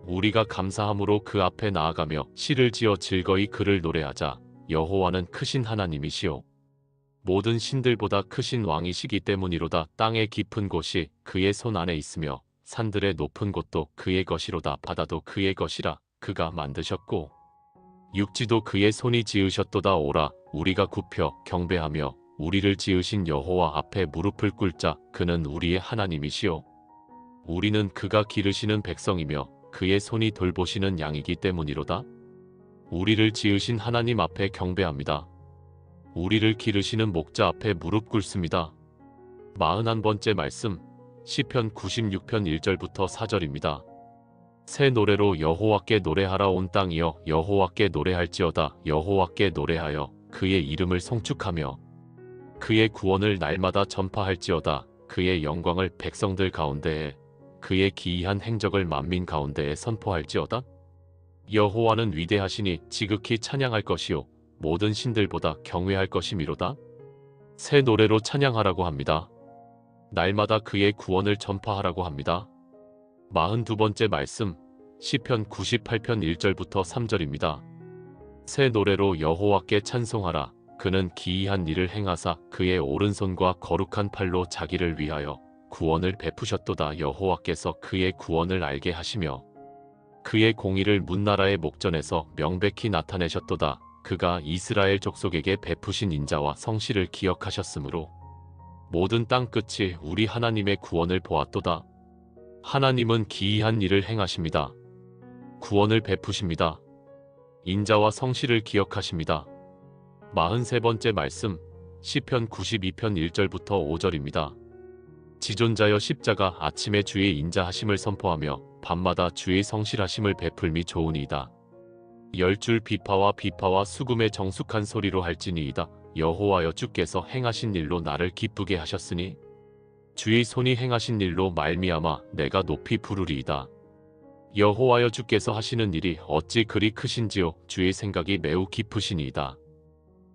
우리가 감사함으로 그 앞에 나아가며 시를 지어 즐거이 그를 노래하자. 여호와는 크신 하나님이시오. 모든 신들보다 크신 왕이시기 때문이로다. 땅의 깊은 곳이 그의 손 안에 있으며 산들의 높은 곳도 그의 것이로다. 바다도 그의 것이라. 그가 만드셨고 육지도 그의 손이 지으셨도다. 오라 우리가 굽혀 경배하며 우리를 지으신 여호와 앞에 무릎을 꿇자. 그는 우리의 하나님이시오. 우리는 그가 기르시는 백성이며 그의 손이 돌보시는 양이기 때문이로다. 우리를 지으신 하나님 앞에 경배합니다. 우리를 기르시는 목자 앞에 무릎 꿇습니다. 41번째 말씀, 시편 96편 1절부터 4절입니다. 새 노래로 여호와께 노래하라 온 땅이여 여호와께 노래할지어다. 여호와께 노래하여 그의 이름을 송축하며 그의 구원을 날마다 전파할지어다. 그의 영광을 백성들 가운데에 그의 기이한 행적을 만민 가운데에 선포할지어다. 여호와는 위대하시니 지극히 찬양할 것이요 모든 신들보다 경외할 것이미로다. 새 노래로 찬양하라고 합니다. 날마다 그의 구원을 전파하라고 합니다. 42번째 말씀 시편 98편 1절부터 3절입니다. 새 노래로 여호와께 찬송하라. 그는 기이한 일을 행하사 그의 오른손과 거룩한 팔로 자기를 위하여 구원을 베푸셨도다. 여호와께서 그의 구원을 알게 하시며 그의 공의를 문나라의 목전에서 명백히 나타내셨도다. 그가 이스라엘 족속에게 베푸신 인자와 성실을 기억하셨으므로 모든 땅 끝이 우리 하나님의 구원을 보았도다. 하나님은 기이한 일을 행하십니다. 구원을 베푸십니다. 인자와 성실을 기억하십니다. 43번째 말씀 시편 92편 1절부터 5절입니다. 지존자여 십자가 아침에 주의 인자하심을 선포하며 밤마다 주의 성실하심을 베풀미 좋으니이다. 열줄 비파와 수금의 정숙한 소리로 할지니이다. 여호와여 주께서 행하신 일로 나를 기쁘게 하셨으니 주의 손이 행하신 일로 말미암아 내가 높이 부르리이다. 여호와여 주께서 하시는 일이 어찌 그리 크신지요. 주의 생각이 매우 깊으시니이다.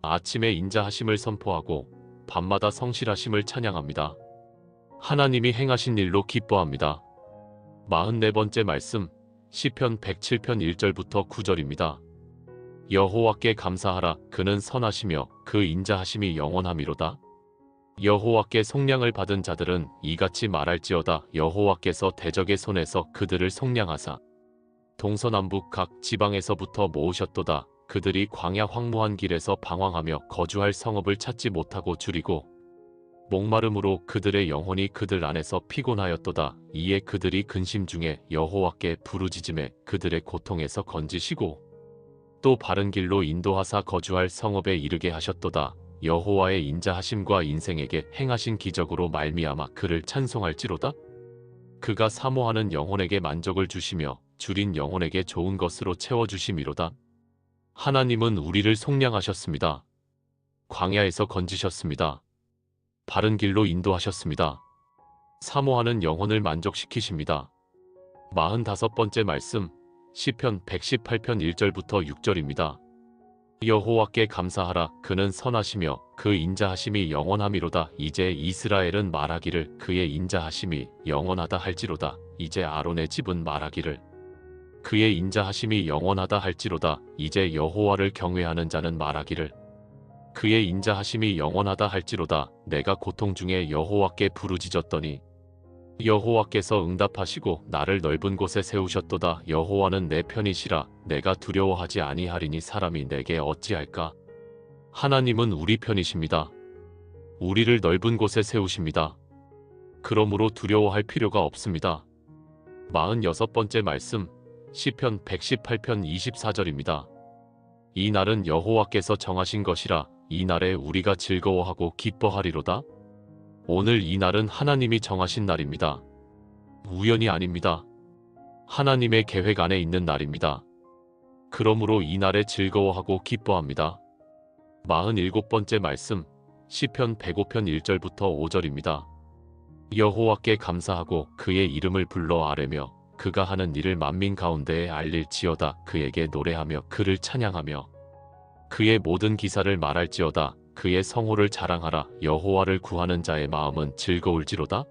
아침에 인자하심을 선포하고 밤마다 성실하심을 찬양합니다. 하나님이 행하신 일로 기뻐합니다. 44번째 말씀 시편 107편 1절부터 9절입니다. 여호와께 감사하라. 그는 선하시며 그 인자하심이 영원하미로다. 여호와께 속량을 받은 자들은 이같이 말할지어다. 여호와께서 대적의 손에서 그들을 속량하사 동서남북 각 지방에서부터 모으셨도다. 그들이 광야 황무한 길에서 방황하며 거주할 성읍을 찾지 못하고 줄이고 목마름으로 그들의 영혼이 그들 안에서 피곤하였도다. 이에 그들이 근심 중에 여호와께 부르짖음에 그들의 고통에서 건지시고 또 바른 길로 인도하사 거주할 성읍에 이르게 하셨도다. 여호와의 인자하심과 인생에게 행하신 기적으로 말미암아 그를 찬송할지로다. 그가 사모하는 영혼에게 만족을 주시며 줄인 영혼에게 좋은 것으로 채워주심이로다. 하나님은 우리를 속량하셨습니다. 광야에서 건지셨습니다. 바른 길로 인도하셨습니다. 사모하는 영혼을 만족시키십니다. 45번째 말씀 시편 118편 1절부터 6절입니다. 여호와께 감사하라. 그는 선하시며 그 인자하심이 영원하미로다. 이제 이스라엘은 말하기를 그의 인자하심이 영원하다 할지로다. 이제 아론의 집은 말하기를 그의 인자하심이 영원하다 할지로다. 이제 여호와를 경외하는 자는 말하기를 그의 인자하심이 영원하다 할지로다. 내가 고통 중에 여호와께 부르짖었더니 여호와께서 응답하시고 나를 넓은 곳에 세우셨도다. 여호와는 내 편이시라. 내가 두려워하지 아니하리니 사람이 내게 어찌할까. 하나님은 우리 편이십니다. 우리를 넓은 곳에 세우십니다. 그러므로 두려워할 필요가 없습니다. 46번째 말씀 시편 118편 24절입니다. 이 날은 여호와께서 정하신 것이라. 이 날에 우리가 즐거워하고 기뻐하리로다. 오늘 이 날은 하나님이 정하신 날입니다. 우연이 아닙니다. 하나님의 계획 안에 있는 날입니다. 그러므로 이 날에 즐거워하고 기뻐합니다. 47번째 말씀 시편 105편 1절부터 5절입니다. 여호와께 감사하고 그의 이름을 불러 아뢰며 그가 하는 일을 만민 가운데에 알릴지어다. 그에게 노래하며 그를 찬양하며 그의 모든 기사를 말할지어다. 그의 성호를 자랑하라. 여호와를 구하는 자의 마음은 즐거울지로다.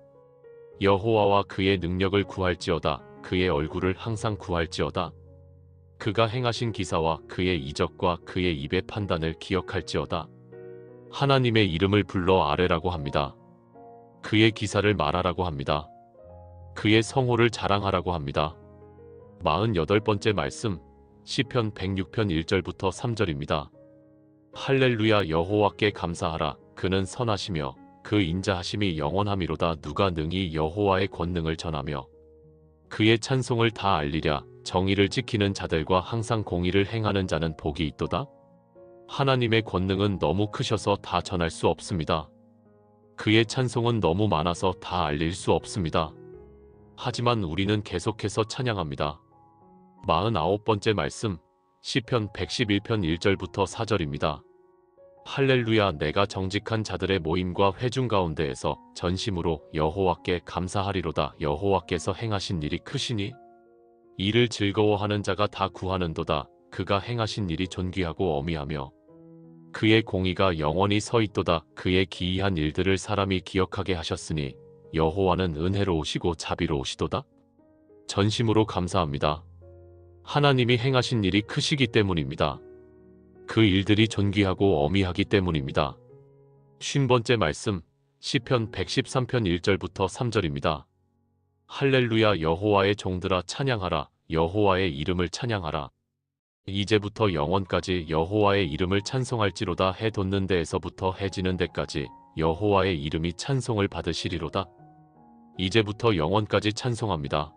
여호와와 그의 능력을 구할지어다. 그의 얼굴을 항상 구할지어다. 그가 행하신 기사와 그의 이적과 그의 입의 판단을 기억할지어다. 하나님의 이름을 불러 아뢰라고 합니다. 그의 기사를 말하라고 합니다. 그의 성호를 자랑하라고 합니다. 48번째 말씀 시편 106편 1절부터 3절입니다. 할렐루야. 여호와께 감사하라. 그는 선하시며 그 인자하심이 영원하미로다. 누가 능히 여호와의 권능을 전하며 그의 찬송을 다 알리랴. 정의를 지키는 자들과 항상 공의를 행하는 자는 복이 있도다. 하나님의 권능은 너무 크셔서 다 전할 수 없습니다. 그의 찬송은 너무 많아서 다 알릴 수 없습니다. 하지만 우리는 계속해서 찬양합니다. 49번째 말씀, 시편 111편 1절부터 4절입니다. 할렐루야. 내가 정직한 자들의 모임과 회중 가운데에서 전심으로 여호와께 감사하리로다. 여호와께서 행하신 일이 크시니 이를 즐거워하는 자가 다 구하는도다. 그가 행하신 일이 존귀하고 어미하며 그의 공의가 영원히 서 있도다. 그의 기이한 일들을 사람이 기억하게 하셨으니 여호와는 은혜로우시고 자비로우시도다. 전심으로 감사합니다. 하나님이 행하신 일이 크시기 때문입니다. 그 일들이 존귀하고 어미하기 때문입니다. 50번째 말씀, 시편 113편 1절부터 3절입니다. 할렐루야. 여호와의 종들아 찬양하라. 여호와의 이름을 찬양하라. 이제부터 영원까지 여호와의 이름을 찬송할지로다. 해 돋는 데에서부터 해 지는 데까지 여호와의 이름이 찬송을 받으시리로다. 이제부터 영원까지 찬송합니다.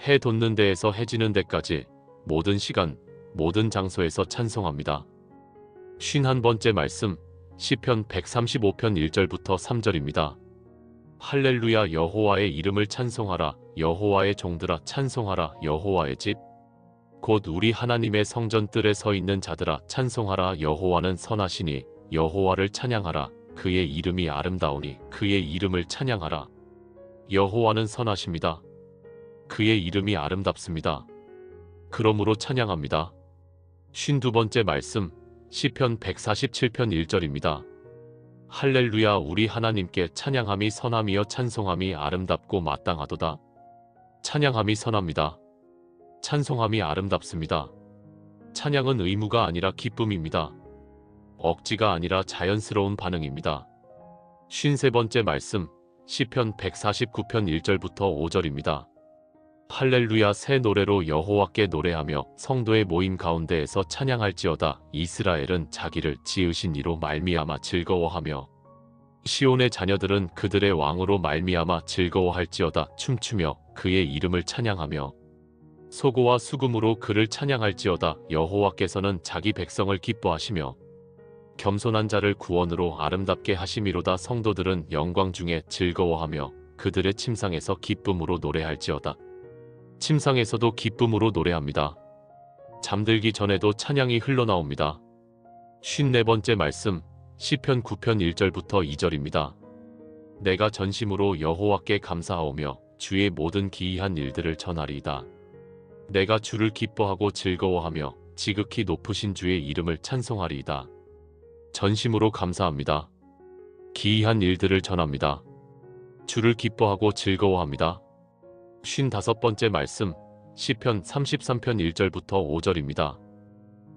해 돋는 데에서 해 지는 데까지 모든 시간, 모든 장소에서 찬송합니다. 51번째 말씀, 시편 135편 1절부터 3절입니다. 할렐루야. 여호와의 이름을 찬송하라. 여호와의 종들아 찬송하라. 여호와의 집 곧 우리 하나님의 성전 뜰에 서 있는 자들아 찬송하라. 여호와는 선하시니 여호와를 찬양하라. 그의 이름이 아름다우니 그의 이름을 찬양하라. 여호와는 선하십니다. 그의 이름이 아름답습니다. 그러므로 찬양합니다. 52번째 말씀, 시편 147편 1절입니다. 할렐루야. 우리 하나님께 찬양함이 선함이여 찬송함이 아름답고 마땅하도다. 찬양함이 선합니다. 찬송함이 아름답습니다. 찬양은 의무가 아니라 기쁨입니다. 억지가 아니라 자연스러운 반응입니다. 53번째 말씀, 시편 149편 1절부터 5절입니다. 할렐루야. 새 노래로 여호와께 노래하며 성도의 모임 가운데에서 찬양할지어다. 이스라엘은 자기를 지으신 이로 말미암아 즐거워하며 시온의 자녀들은 그들의 왕으로 말미암아 즐거워할지어다. 춤추며 그의 이름을 찬양하며 소고와 수금으로 그를 찬양할지어다. 여호와께서는 자기 백성을 기뻐하시며 겸손한 자를 구원으로 아름답게 하심이로다. 성도들은 영광 중에 즐거워하며 그들의 침상에서 기쁨으로 노래할지어다. 침상에서도 기쁨으로 노래합니다. 잠들기 전에도 찬양이 흘러나옵니다. 54번째 말씀, 시편 9편 1절부터 2절입니다. 내가 전심으로 여호와께 감사하오며 주의 모든 기이한 일들을 전하리이다. 내가 주를 기뻐하고 즐거워하며 지극히 높으신 주의 이름을 찬송하리이다. 전심으로 감사합니다. 기이한 일들을 전합니다. 주를 기뻐하고 즐거워합니다. 55번째 말씀, 시편 33편 1절부터 5절입니다.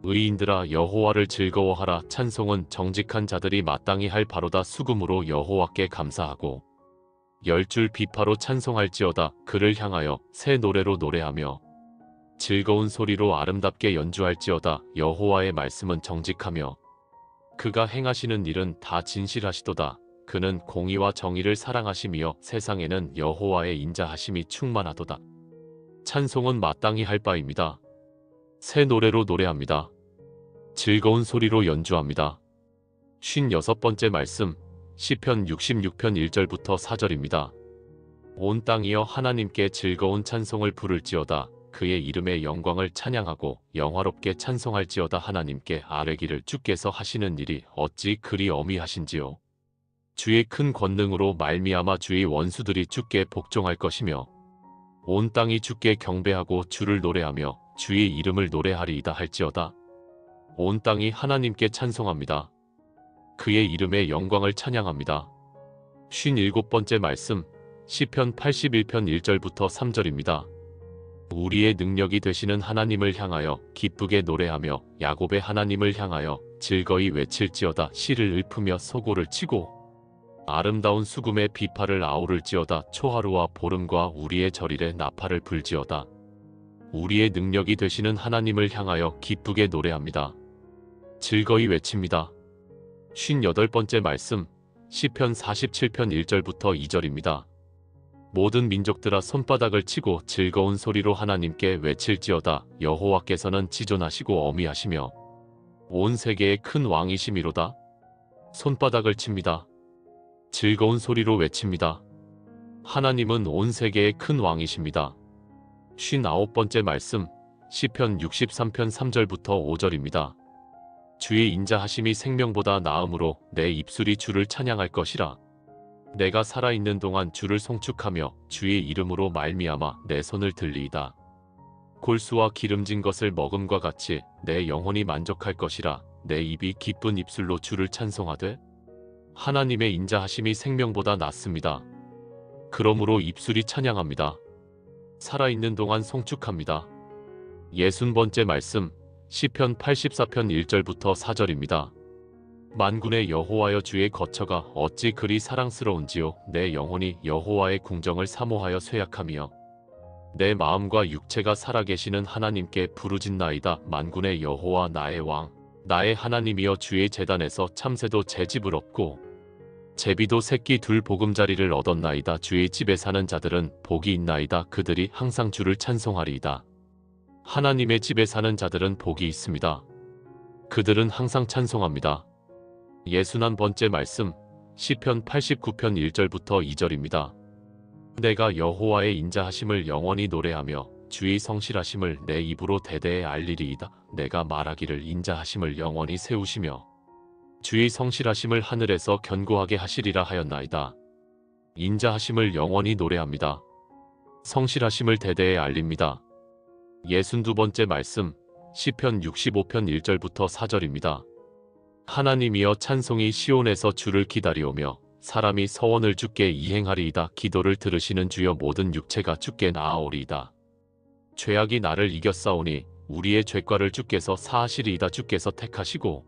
의인들아 여호와를 즐거워하라. 찬송은 정직한 자들이 마땅히 할 바로다. 수금으로 여호와께 감사하고 10줄 비파로 찬송할지어다. 그를 향하여 새 노래로 노래하며 즐거운 소리로 아름답게 연주할지어다. 여호와의 말씀은 정직하며 그가 행하시는 일은 다 진실하시도다. 그는 공의와 정의를 사랑하시며 세상에는 여호와의 인자하심이 충만하도다. 찬송은 마땅히 할 바입니다. 새 노래로 노래합니다. 즐거운 소리로 연주합니다. 56번째 말씀, 시편 66편 1절부터 4절입니다. 온 땅이여 하나님께 즐거운 찬송을 부를지어다. 그의 이름의 영광을 찬양하고 영화롭게 찬송할지어다. 하나님께 아뢰기를 주께서 하시는 일이 어찌 그리 어미하신지요. 주의 큰 권능으로 말미암아 주의 원수들이 주께 복종할 것이며 온 땅이 주께 경배하고 주를 노래하며 주의 이름을 노래하리이다 할지어다. 온 땅이 하나님께 찬송합니다. 그의 이름의 영광을 찬양합니다. 57번째 말씀, 시편 81편 1절부터 3절입니다. 우리의 능력이 되시는 하나님을 향하여 기쁘게 노래하며 야곱의 하나님을 향하여 즐거이 외칠지어다. 시를 읊으며 소고를 치고 아름다운 수금의 비파를 아우를지어다. 초하루와 보름과 우리의 절일에 나팔을 불지어다. 우리의 능력이 되시는 하나님을 향하여 기쁘게 노래합니다. 즐거이 외칩니다. 58번째 말씀, 시편 47편 1절부터 2절입니다. 모든 민족들아 손바닥을 치고 즐거운 소리로 하나님께 외칠지어다. 여호와께서는 지존하시고 어미하시며 온 세계의 큰 왕이시미로다. 손바닥을 칩니다. 즐거운 소리로 외칩니다. 하나님은 온 세계의 큰 왕이십니다. 59번째 말씀, 시편 63편 3절부터 5절입니다. 주의 인자하심이 생명보다 나음으로 내 입술이 주를 찬양할 것이라. 내가 살아있는 동안 주를 송축하며 주의 이름으로 말미암아 내 손을 들리이다. 골수와 기름진 것을 먹음과 같이 내 영혼이 만족할 것이라. 내 입이 기쁜 입술로 주를 찬송하되 하나님의 인자하심이 생명보다 낫습니다. 그러므로 입술이 찬양합니다. 살아있는 동안 송축합니다. 60번째 말씀, 시편 84편 1절부터 4절입니다. 만군의 여호와여, 주의 거처가 어찌 그리 사랑스러운지요. 내 영혼이 여호와의 궁정을 사모하여 쇠약하며 내 마음과 육체가 살아계시는 하나님께 부르짖나이다. 만군의 여호와, 나의 왕, 나의 하나님이여, 주의 제단에서 참새도 제 집을 얻고 제비도 새끼 둘 보금자리를 얻었나이다. 주의 집에 사는 자들은 복이 있나이다. 그들이 항상 주를 찬송하리이다. 하나님의 집에 사는 자들은 복이 있습니다. 그들은 항상 찬송합니다. 61번째 말씀, 시편 89편 1절부터 2절입니다. 내가 여호와의 인자하심을 영원히 노래하며 주의 성실하심을 내 입으로 대대에 알리리이다. 내가 말하기를 인자하심을 영원히 세우시며 주의 성실하심을 하늘에서 견고하게 하시리라 하였나이다. 인자하심을 영원히 노래합니다. 성실하심을 대대에 알립니다. 62번째 말씀, 시편 65편 1절부터 4절입니다. 하나님이여, 찬송이 시온에서 주를 기다리오며 사람이 서원을 주께 이행하리이다. 기도를 들으시는 주여, 모든 육체가 주께 나아오리이다. 죄악이 나를 이겼사오니 우리의 죄과를 주께서 사하시리이다. 주께서 택하시고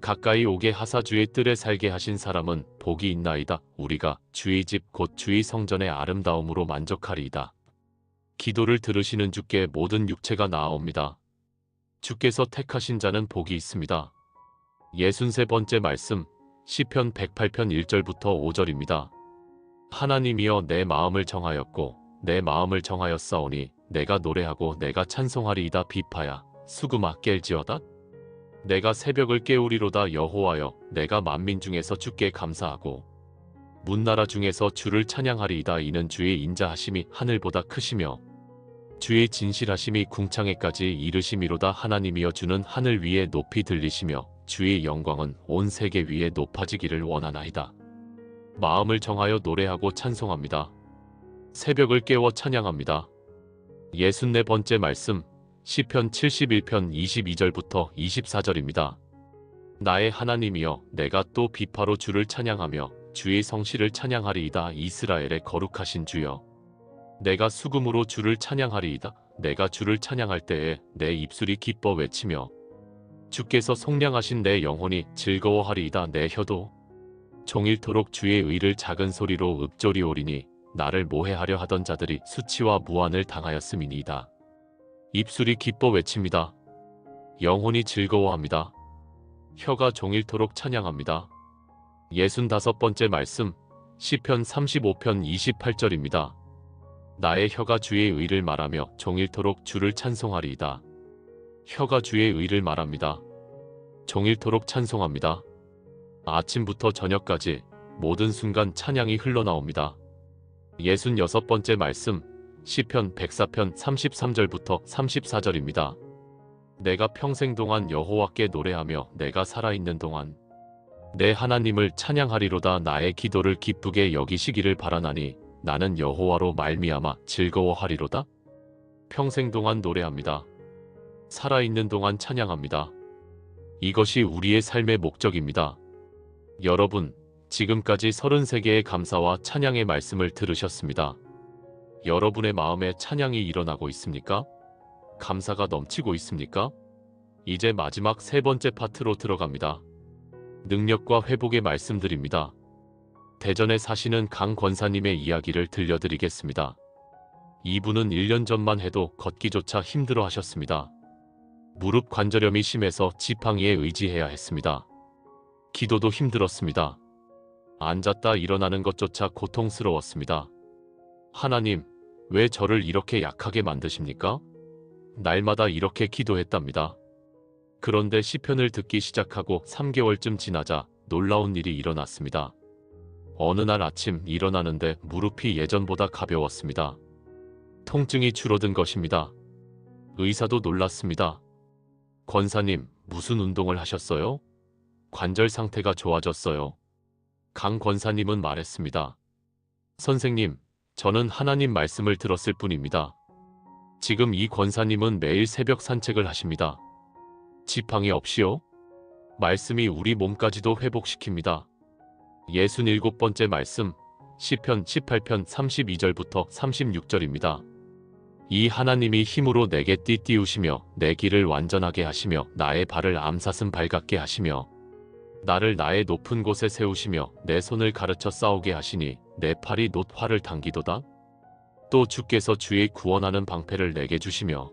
가까이 오게 하사 주의 뜰에 살게 하신 사람은 복이 있나이다. 우리가 주의 집 곧 주의 성전의 아름다움으로 만족하리이다. 기도를 들으시는 주께 모든 육체가 나아옵니다. 주께서 택하신 자는 복이 있습니다. 63번째 말씀, 시편 108편 1절부터 5절입니다. 하나님이여, 내 마음을 정하였고 내 마음을 정하였사오니 내가 노래하고 내가 찬송하리이다. 비파야, 수금아, 깰지어다. 내가 새벽을 깨우리로다. 여호와여, 내가 만민 중에서 주께 감사하고 문나라 중에서 주를 찬양하리이다. 이는 주의 인자하심이 하늘보다 크시며 주의 진실하심이 궁창에까지 이르심이로다. 하나님이여, 주는 하늘 위에 높이 들리시며 주의 영광은 온 세계 위에 높아지기를 원하나이다. 마음을 정하여 노래하고 찬송합니다. 새벽을 깨워 찬양합니다. 64번째 말씀, 시편 71편 22절부터 24절입니다. 나의 하나님이여, 내가 또 비파로 주를 찬양하며 주의 성실을 찬양하리이다. 이스라엘의 거룩하신 주여, 내가 수금으로 주를 찬양하리이다. 내가 주를 찬양할 때에 내 입술이 기뻐 외치며 주께서 속량하신 내 영혼이 즐거워하리이다. 내 혀도 종일토록 주의 의를 작은 소리로 읊조리오리니 나를 모해하려 하던 자들이 수치와 무한을 당하였음이니이다. 입술이 기뻐 외칩니다. 영혼이 즐거워합니다. 혀가 종일토록 찬양합니다. 65번째 말씀, 시편 35편 28절입니다. 나의 혀가 주의 의를 말하며 종일토록 주를 찬송하리이다. 혀가 주의 의를 말합니다. 종일토록 찬송합니다. 아침부터 저녁까지 모든 순간 찬양이 흘러나옵니다. 66번째 말씀, 시편 104편 33절부터 34절입니다. 내가 평생 동안 여호와께 노래하며 내가 살아있는 동안 내 하나님을 찬양하리로다. 나의 기도를 기쁘게 여기시기를 바라나니 나는 여호와로 말미암아 즐거워하리로다. 평생 동안 노래합니다. 살아있는 동안 찬양합니다. 이것이 우리의 삶의 목적입니다. 여러분, 지금까지 33개의 감사와 찬양의 말씀을 들으셨습니다. 여러분의 마음에 찬양이 일어나고 있습니까? 감사가 넘치고 있습니까? 이제 마지막 세 번째 파트로 들어갑니다. 능력과 회복의 말씀드립니다. 대전에 사시는 강 권사님의 이야기를 들려드리겠습니다. 이분은 1년 전만 해도 걷기조차 힘들어 하셨습니다. 무릎 관절염이 심해서 지팡이에 의지해야 했습니다. 기도도 힘들었습니다. 앉았다 일어나는 것조차 고통스러웠습니다. 하나님, 왜 저를 이렇게 약하게 만드십니까? 날마다 이렇게 기도했답니다. 그런데 시편을 듣기 시작하고 3개월쯤 지나자 놀라운 일이 일어났습니다. 어느 날 아침 일어나는데 무릎이 예전보다 가벼웠습니다. 통증이 줄어든 것입니다. 의사도 놀랐습니다. 권사님, 무슨 운동을 하셨어요? 관절 상태가 좋아졌어요. 강 권사님은 말했습니다. 선생님, 저는 하나님 말씀을 들었을 뿐입니다. 지금 이 권사님은 매일 새벽 산책을 하십니다. 지팡이 없이요? 말씀이 우리 몸까지도 회복시킵니다. 67번째 말씀, 시편 18편 32절부터 36절입니다. 이 하나님이 힘으로 내게 띠띠우시며 내 길을 완전하게 하시며 나의 발을 암사슴 발 같게 하시며 나를 나의 높은 곳에 세우시며 내 손을 가르쳐 싸우게 하시니 내 팔이 놋 활을 당기도다. 또 주께서 주의 구원하는 방패를 내게 주시며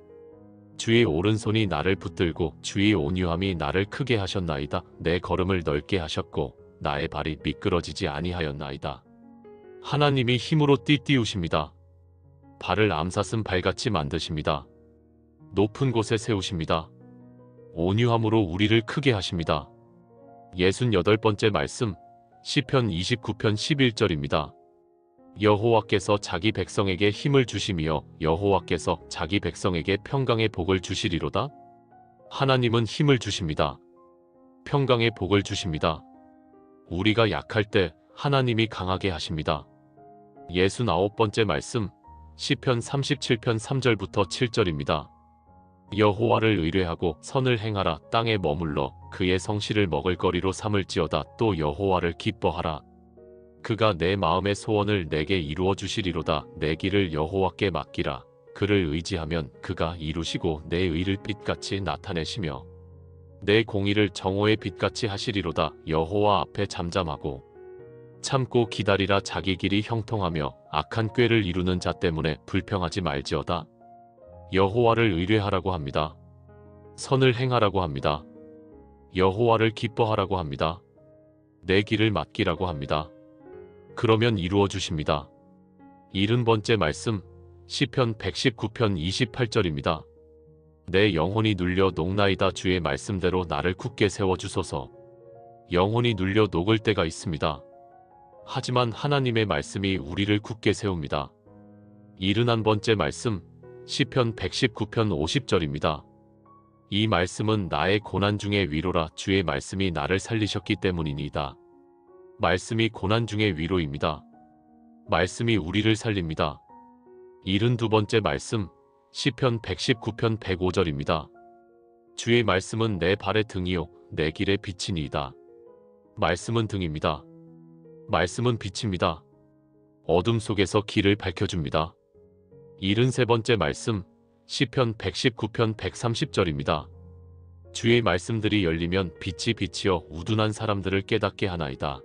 주의 오른손이 나를 붙들고 주의 온유함이 나를 크게 하셨나이다. 내 걸음을 넓게 하셨고 나의 발이 미끄러지지 아니하였나이다. 하나님이 힘으로 띠띠우십니다. 발을 암사슴 발같이 만드십니다. 높은 곳에 세우십니다. 온유함으로 우리를 크게 하십니다. 68번째 말씀, 시편 29편 11절입니다. 여호와께서 자기 백성에게 힘을 주시며 여호와께서 자기 백성에게 평강의 복을 주시리로다. 하나님은 힘을 주십니다. 평강의 복을 주십니다. 우리가 약할 때 하나님이 강하게 하십니다. 69번째 말씀, 시편 37편 3절부터 7절입니다. 여호와를 의뢰하고 선을 행하라. 땅에 머물러 그의 성실을 먹을거리로 삼을지어다. 또 여호와를 기뻐하라. 그가 내 마음의 소원을 내게 이루어 주시리로다. 내 길을 여호와께 맡기라. 그를 의지하면 그가 이루시고 내 의를 빛같이 나타내시며 내 공의를 정오의 빛같이 하시리로다. 여호와 앞에 잠잠하고 참고 기다리라. 자기 길이 형통하며 악한 꾀를 이루는 자 때문에 불평하지 말지어다. 여호와를 의뢰하라고 합니다. 선을 행하라고 합니다. 여호와를 기뻐하라고 합니다. 내 길을 맡기라고 합니다. 그러면 이루어 주십니다. 70번째 말씀, 시편 119편 28절입니다. 내 영혼이 눌려 녹나이다. 주의 말씀대로 나를 굳게 세워주소서. 영혼이 눌려 녹을 때가 있습니다. 하지만 하나님의 말씀이 우리를 굳게 세웁니다. 71번째 말씀, 시편 119편 50절입니다. 이 말씀은 나의 고난 중의 위로라. 주의 말씀이 나를 살리셨기 때문이니이다. 말씀이 고난 중의 위로입니다. 말씀이 우리를 살립니다. 72번째 말씀, 시편 119편 105절입니다. 주의 말씀은 내 발의 등이요 내 길의 빛이니이다. 말씀은 등입니다. 말씀은 빛입니다. 어둠 속에서 길을 밝혀줍니다. 73번째 말씀, 시편 119편 130절입니다. 주의 말씀들이 열리면 빛이 비치어 우둔한 사람들을 깨닫게 하나이다.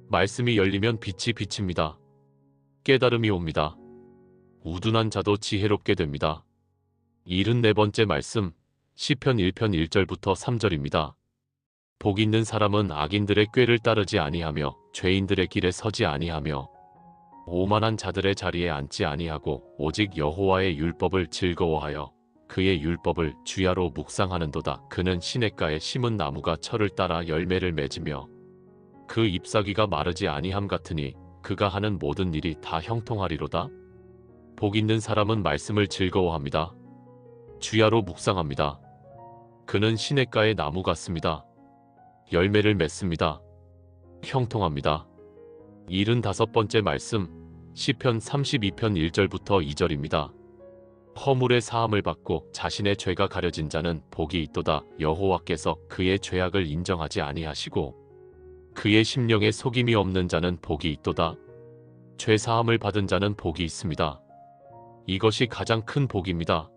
말씀이 열리면 빛이 비칩니다. 깨달음이 옵니다. 우둔한 자도 지혜롭게 됩니다. 74번째 말씀, 시편 1편 1절부터 3절입니다. 복 있는 사람은 악인들의 꾀를 따르지 아니하며 죄인들의 길에 서지 아니하며 오만한 자들의 자리에 앉지 아니하고 오직 여호와의 율법을 즐거워하여 그의 율법을 주야로 묵상하는도다. 그는 시냇가에 심은 나무가 철을 따라 열매를 맺으며 그 잎사귀가 마르지 아니함 같으니 그가 하는 모든 일이 다 형통하리로다. 복 있는 사람은 말씀을 즐거워합니다. 주야로 묵상합니다. 그는 시냇가의 나무 같습니다. 열매를 맺습니다. 형통합니다. 75번째 말씀, 시편 32편 1절부터 2절입니다. 허물의 사함을 받고 자신의 죄가 가려진 자는 복이 있도다. 여호와께서 그의 죄악을 인정하지 아니하시고 그의 심령에 속임이 없는 자는 복이 있도다. 죄 사함을 받은 자는 복이 있습니다. 이것이 가장 큰 복입니다.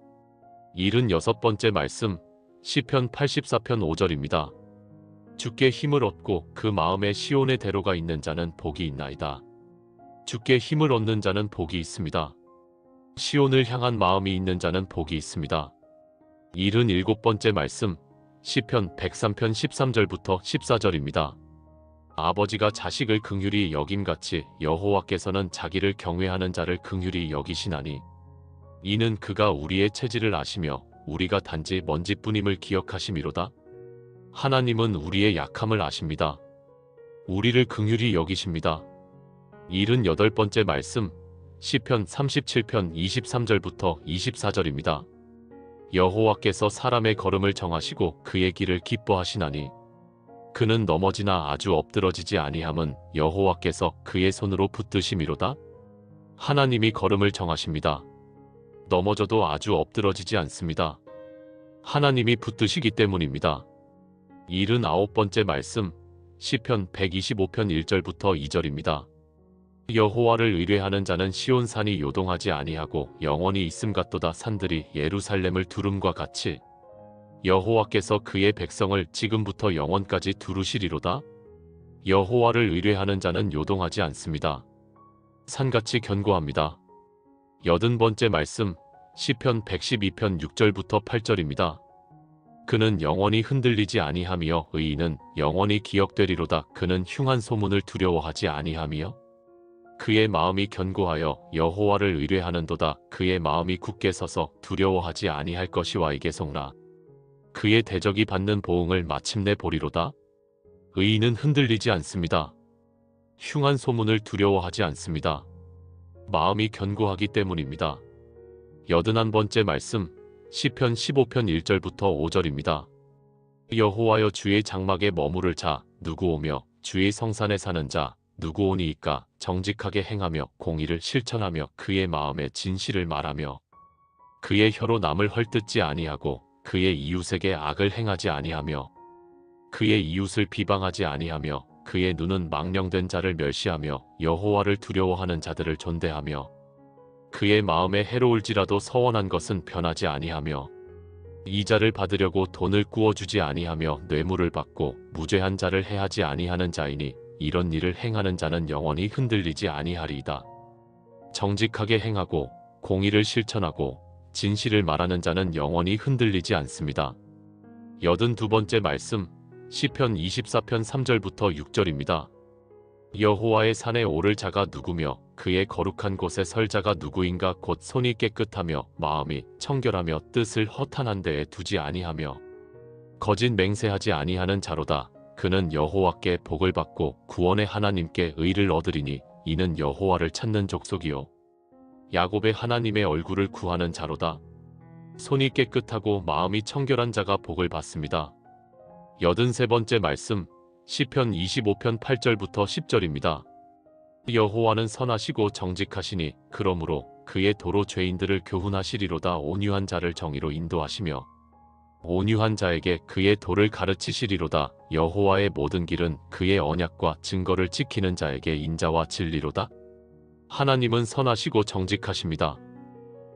76번째 말씀, 시편 84편 5절입니다. 주께 힘을 얻고 그 마음에 시온의 대로가 있는 자는 복이 있나이다. 주께 힘을 얻는 자는 복이 있습니다. 시온을 향한 마음이 있는 자는 복이 있습니다. 77번째 말씀, 시편 103편 13절부터 14절입니다. 아버지가 자식을 긍휼히 여김같이 여호와께서는 자기를 경외하는 자를 긍휼히 여기시나니 이는 그가 우리의 체질을 아시며 우리가 단지 먼지뿐임을 기억하심이로다. 하나님은 우리의 약함을 아십니다. 우리를 긍휼히 여기십니다. 78번째 말씀 시편 37편 23절부터 24절입니다. 여호와께서 사람의 걸음을 정하시고 그의 길을 기뻐하시나니 그는 넘어지나 아주 엎드러지지 아니함은 여호와께서 그의 손으로 붙드심이로다. 하나님이 걸음을 정하십니다. 넘어져도 아주 엎드러지지 않습니다. 하나님이 붙드시기 때문입니다. 79번째 말씀 시편 125편 1절부터 2절입니다. 여호와를 의뢰하는 자는 시온산이 요동하지 아니하고 영원히 있음 같도다. 산들이 예루살렘을 두름과 같이 여호와께서 그의 백성을 지금부터 영원까지 두루시리로다. 여호와를 의뢰하는 자는 요동하지 않습니다. 산같이 견고합니다. 80번째 말씀 시편 112편 6절부터 8절입니다. 그는 영원히 흔들리지 아니하며 의인은 영원히 기억되리로다. 그는 흉한 소문을 두려워하지 아니하며 그의 마음이 견고하여 여호와를 의뢰하는도다. 그의 마음이 굳게 서서 두려워하지 아니할 것이와 이게성라. 그의 대적이 받는 보응을 마침내 보리로다. 의인은 흔들리지 않습니다. 흉한 소문을 두려워하지 않습니다. 마음이 견고하기 때문입니다. 81번째 말씀 시편 15편 1절부터 5절입니다. 여호와여 주의 장막에 머무를 자 누구 오며 주의 성산에 사는 자 누구 오니이까. 정직하게 행하며 공의를 실천하며 그의 마음에 진실을 말하며 그의 혀로 남을 헐뜯지 아니하고 그의 이웃에게 악을 행하지 아니하며 그의 이웃을 비방하지 아니하며 그의 눈은 망령된 자를 멸시하며 여호와를 두려워하는 자들을 존대하며 그의 마음에 해로울지라도 서원한 것은 변하지 아니하며 이자를 받으려고 돈을 구워주지 아니하며 뇌물을 받고 무죄한 자를 해하지 아니하는 자이니 이런 일을 행하는 자는 영원히 흔들리지 아니하리이다. 정직하게 행하고 공의를 실천하고 진실을 말하는 자는 영원히 흔들리지 않습니다. 82번째 말씀 시편 24편 3절부터 6절입니다. 여호와의 산에 오를 자가 누구며 그의 거룩한 곳에 설 자가 누구인가. 곧 손이 깨끗하며 마음이 청결하며 뜻을 허탄한 데에 두지 아니하며 거짓 맹세하지 아니하는 자로다. 그는 여호와께 복을 받고 구원의 하나님께 의를 얻으리니 이는 여호와를 찾는 족속이요 야곱의 하나님의 얼굴을 구하는 자로다. 손이 깨끗하고 마음이 청결한 자가 복을 받습니다. 83번째 말씀 시편 25편 8절부터 10절입니다. 여호와는 선하시고 정직하시니 그러므로 그의 도로 죄인들을 교훈하시리로다. 온유한 자를 정의로 인도하시며 온유한 자에게 그의 도를 가르치시리로다. 여호와의 모든 길은 그의 언약과 증거를 지키는 자에게 인자와 진리로다. 하나님은 선하시고 정직하십니다.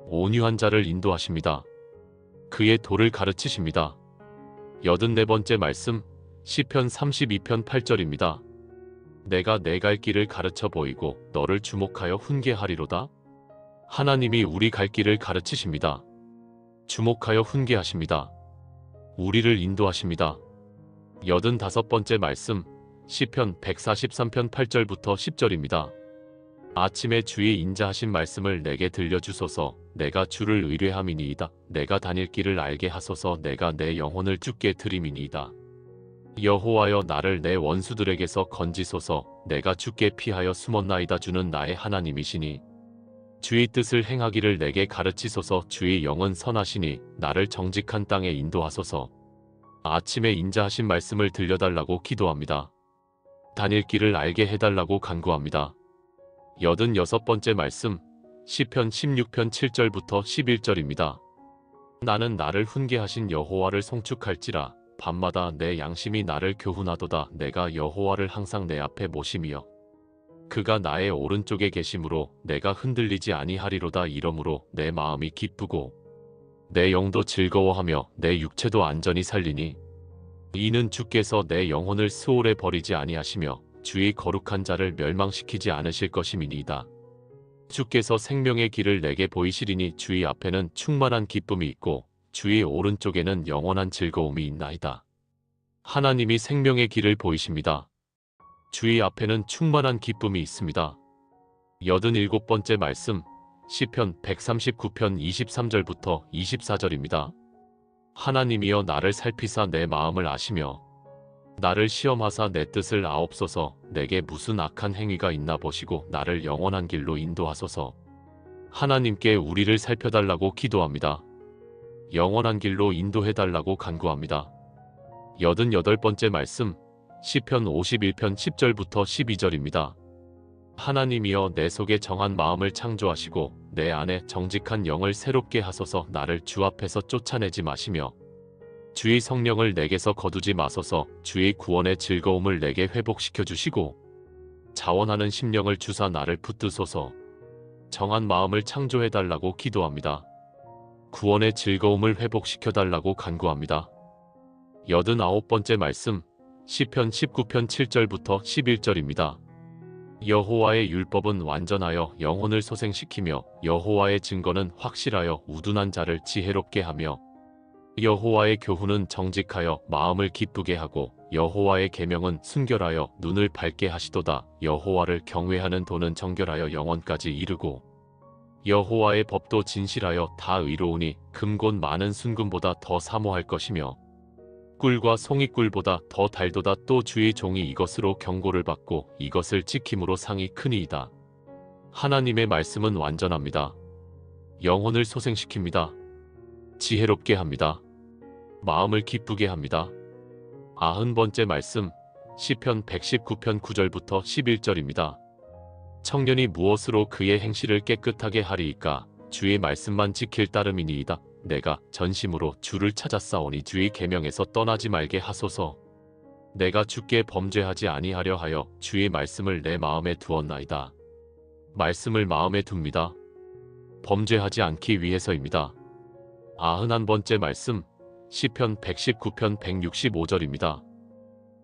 온유한 자를 인도하십니다. 그의 도를 가르치십니다. 84번째 말씀 시편 32편 8절입니다. 내가 내 갈 길을 가르쳐 보이고 너를 주목하여 훈계하리로다. 하나님이 우리 갈 길을 가르치십니다. 주목하여 훈계하십니다. 우리를 인도하십니다. 85번째 말씀 시편 143편 8절부터 10절입니다. 아침에 주의 인자하신 말씀을 내게 들려주소서. 내가 주를 의뢰함이니이다. 내가 다닐 길을 알게 하소서. 내가 내 영혼을 주께 드림이니이다. 여호와여 나를 내 원수들에게서 건지소서. 내가 주께 피하여 숨었나이다. 주는 나의 하나님이시니 주의 뜻을 행하기를 내게 가르치소서. 주의 영은 선하시니 나를 정직한 땅에 인도하소서. 아침에 인자하신 말씀을 들려달라고 기도합니다. 다닐 길을 알게 해달라고 간구합니다. 86번째 말씀 시편 16편 7절부터 11절입니다. 나는 나를 훈계하신 여호와를 송축할지라. 밤마다 내 양심이 나를 교훈하도다. 내가 여호와를 항상 내 앞에 모심이여 그가 나의 오른쪽에 계심으로 내가 흔들리지 아니하리로다. 이러므로 내 마음이 기쁘고 내 영도 즐거워하며 내 육체도 안전히 살리니 이는 주께서 내 영혼을 스올에 버리지 아니하시며 주의 거룩한 자를 멸망시키지 않으실 것임이니이다. 주께서 생명의 길을 내게 보이시리니 주의 앞에는 충만한 기쁨이 있고 주의 오른쪽에는 영원한 즐거움이 있나이다. 하나님이 생명의 길을 보이십니다. 주의 앞에는 충만한 기쁨이 있습니다. 87번째 말씀 시편 139편 23절부터 24절입니다. 하나님이여 나를 살피사 내 마음을 아시며 나를 시험하사 내 뜻을 아옵소서. 내게 무슨 악한 행위가 있나 보시고 나를 영원한 길로 인도하소서. 하나님께 우리를 살펴달라고 기도합니다. 영원한 길로 인도해달라고 간구합니다. 88번째 말씀, 시편 51편 10절부터 12절입니다. 하나님이여 내 속에 정한 마음을 창조하시고 내 안에 정직한 영을 새롭게 하소서. 나를 주 앞에서 쫓아내지 마시며 주의 성령을 내게서 거두지 마소서. 주의 구원의 즐거움을 내게 회복시켜 주시고 자원하는 심령을 주사 나를 붙드소서. 정한 마음을 창조해달라고 기도합니다. 구원의 즐거움을 회복시켜달라고 간구합니다. 89번째 말씀, 시편 19편 7절부터 11절입니다. 여호와의 율법은 완전하여 영혼을 소생시키며 여호와의 증거는 확실하여 우둔한 자를 지혜롭게 하며 여호와의 교훈은 정직하여 마음을 기쁘게 하고 여호와의 계명은 순결하여 눈을 밝게 하시도다. 여호와를 경외하는 도는 정결하여 영원까지 이르고 여호와의 법도 진실하여 다 의로우니 금곧 많은 순금보다 더 사모할 것이며 꿀과 송이꿀보다 더 달도다. 또 주의 종이 이것으로 경고를 받고 이것을 지킴으로 상이 크니이다. 하나님의 말씀은 완전합니다. 영혼을 소생시킵니다. 지혜롭게 합니다. 마음을 기쁘게 합니다. 90번째 말씀, 시편 119편 9절부터 11절입니다. 청년이 무엇으로 그의 행실을 깨끗하게 하리이까? 주의 말씀만 지킬 따름이니이다. 내가 전심으로 주를 찾았사오니 주의 계명에서 떠나지 말게 하소서. 내가 주께 범죄하지 아니하려 하여 주의 말씀을 내 마음에 두었나이다. 말씀을 마음에 둡니다. 범죄하지 않기 위해서입니다. 91번째 말씀, 시편 119편 165절입니다.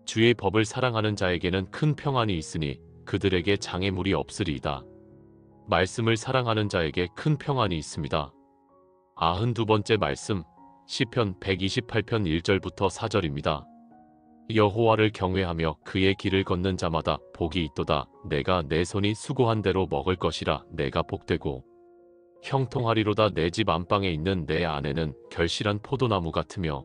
주의 법을 사랑하는 자에게는 큰 평안이 있으니 그들에게 장애물이 없으리이다. 말씀을 사랑하는 자에게 큰 평안이 있습니다. 92번째 말씀, 시편 128편 1절부터 4절입니다. 여호와를 경외하며 그의 길을 걷는 자마다 복이 있도다. 내가 내 손이 수고한 대로 먹을 것이라. 내가 복되고 형통하리로다. 내 집 안방에 있는 내 아내는 결실한 포도나무 같으며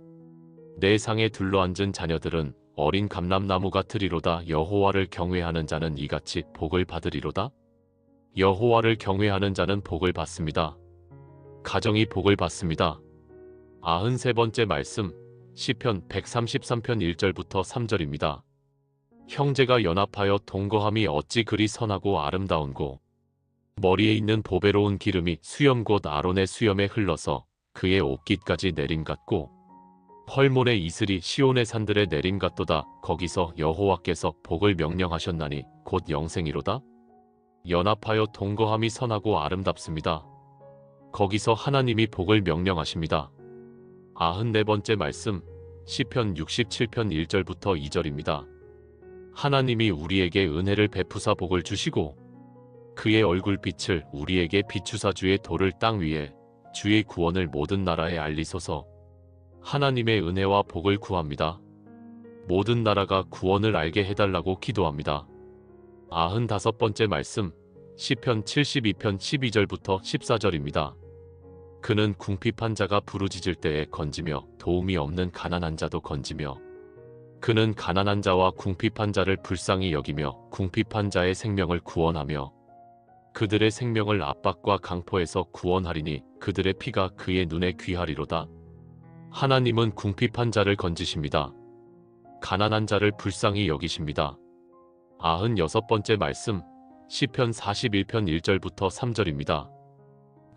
내 상에 둘러앉은 자녀들은 어린 감람나무 같으리로다. 여호와를 경외하는 자는 이같이 복을 받으리로다. 여호와를 경외하는 자는 복을 받습니다. 가정이 복을 받습니다. 93번째 말씀, 시편 133편 1절부터 3절입니다. 형제가 연합하여 동거함이 어찌 그리 선하고 아름다운고 머리에 있는 보배로운 기름이 수염 곧 아론의 수염에 흘러서 그의 옷깃까지 내림 같고 헐몬의 이슬이 시온의 산들에 내림 같도다. 거기서 여호와께서 복을 명령하셨나니 곧 영생이로다. 연합하여 동거함이 선하고 아름답습니다. 거기서 하나님이 복을 명령하십니다. 94번째 말씀, 시편 67편 1절부터 2절입니다. 하나님이 우리에게 은혜를 베푸사 복을 주시고 그의 얼굴빛을 우리에게 비추사 주의 도를 땅 위에 주의 구원을 모든 나라에 알리소서. 하나님의 은혜와 복을 구합니다. 모든 나라가 구원을 알게 해달라고 기도합니다. 95번째 말씀, 시편 72편 12절부터 14절입니다. 그는 궁핍한 자가 부르짖을 때에 건지며 도움이 없는 가난한 자도 건지며 그는 가난한 자와 궁핍한 자를 불쌍히 여기며 궁핍한 자의 생명을 구원하며 그들의 생명을 압박과 강포에서 구원하리니 그들의 피가 그의 눈에 귀하리로다. 하나님은 궁핍한 자를 건지십니다. 가난한 자를 불쌍히 여기십니다. 96번째 말씀, 시편 41편 1절부터 3절입니다.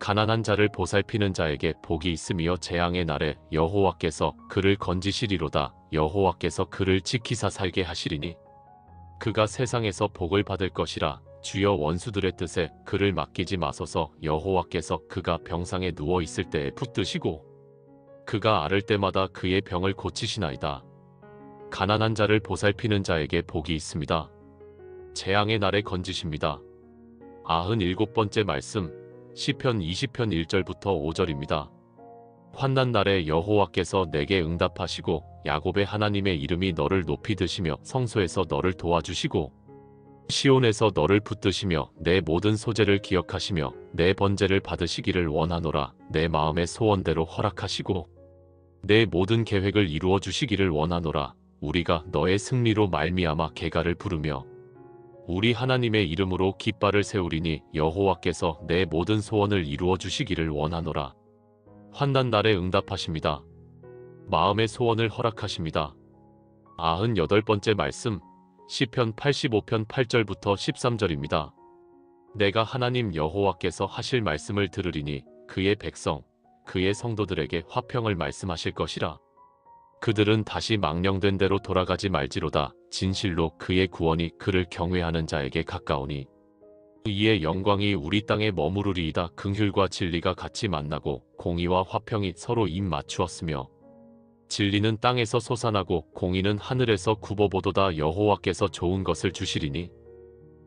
가난한 자를 보살피는 자에게 복이 있으며 재앙의 날에 여호와께서 그를 건지시리로다. 여호와께서 그를 지키사 살게 하시리니 그가 세상에서 복을 받을 것이라. 주여 원수들의 뜻에 그를 맡기지 마소서. 여호와께서 그가 병상에 누워 있을 때에 붙드시고 그가 앓을 때마다 그의 병을 고치시나이다. 가난한 자를 보살피는 자에게 복이 있습니다. 재앙의 날에 건지십니다. 97번째 말씀, 시편 20편 1절부터 5절입니다. 환난 날에 여호와께서 내게 응답하시고 야곱의 하나님의 이름이 너를 높이 드시며 성소에서 너를 도와주시고 시온에서 너를 붙드시며 내 모든 소재를 기억하시며 내 번제를 받으시기를 원하노라. 내 마음의 소원대로 허락하시고 내 모든 계획을 이루어 주시기를 원하노라. 우리가 너의 승리로 말미암아 개가를 부르며 우리 하나님의 이름으로 깃발을 세우리니 여호와께서 내 모든 소원을 이루어 주시기를 원하노라. 환난 날에 응답하십니다. 마음의 소원을 허락하십니다. 98번째 말씀, 시편 85편 8절부터 13절입니다. 내가 하나님 여호와께서 하실 말씀을 들으리니 그의 백성, 그의 성도들에게 화평을 말씀하실 것이라. 그들은 다시 망령된 대로 돌아가지 말지로다. 진실로 그의 구원이 그를 경외하는 자에게 가까우니 이의 영광이 우리 땅에 머무르리이다. 긍휼과 진리가 같이 만나고 공의와 화평이 서로 입 맞추었으며 진리는 땅에서 솟아나고 공의는 하늘에서 굽어보도다. 여호와께서 좋은 것을 주시리니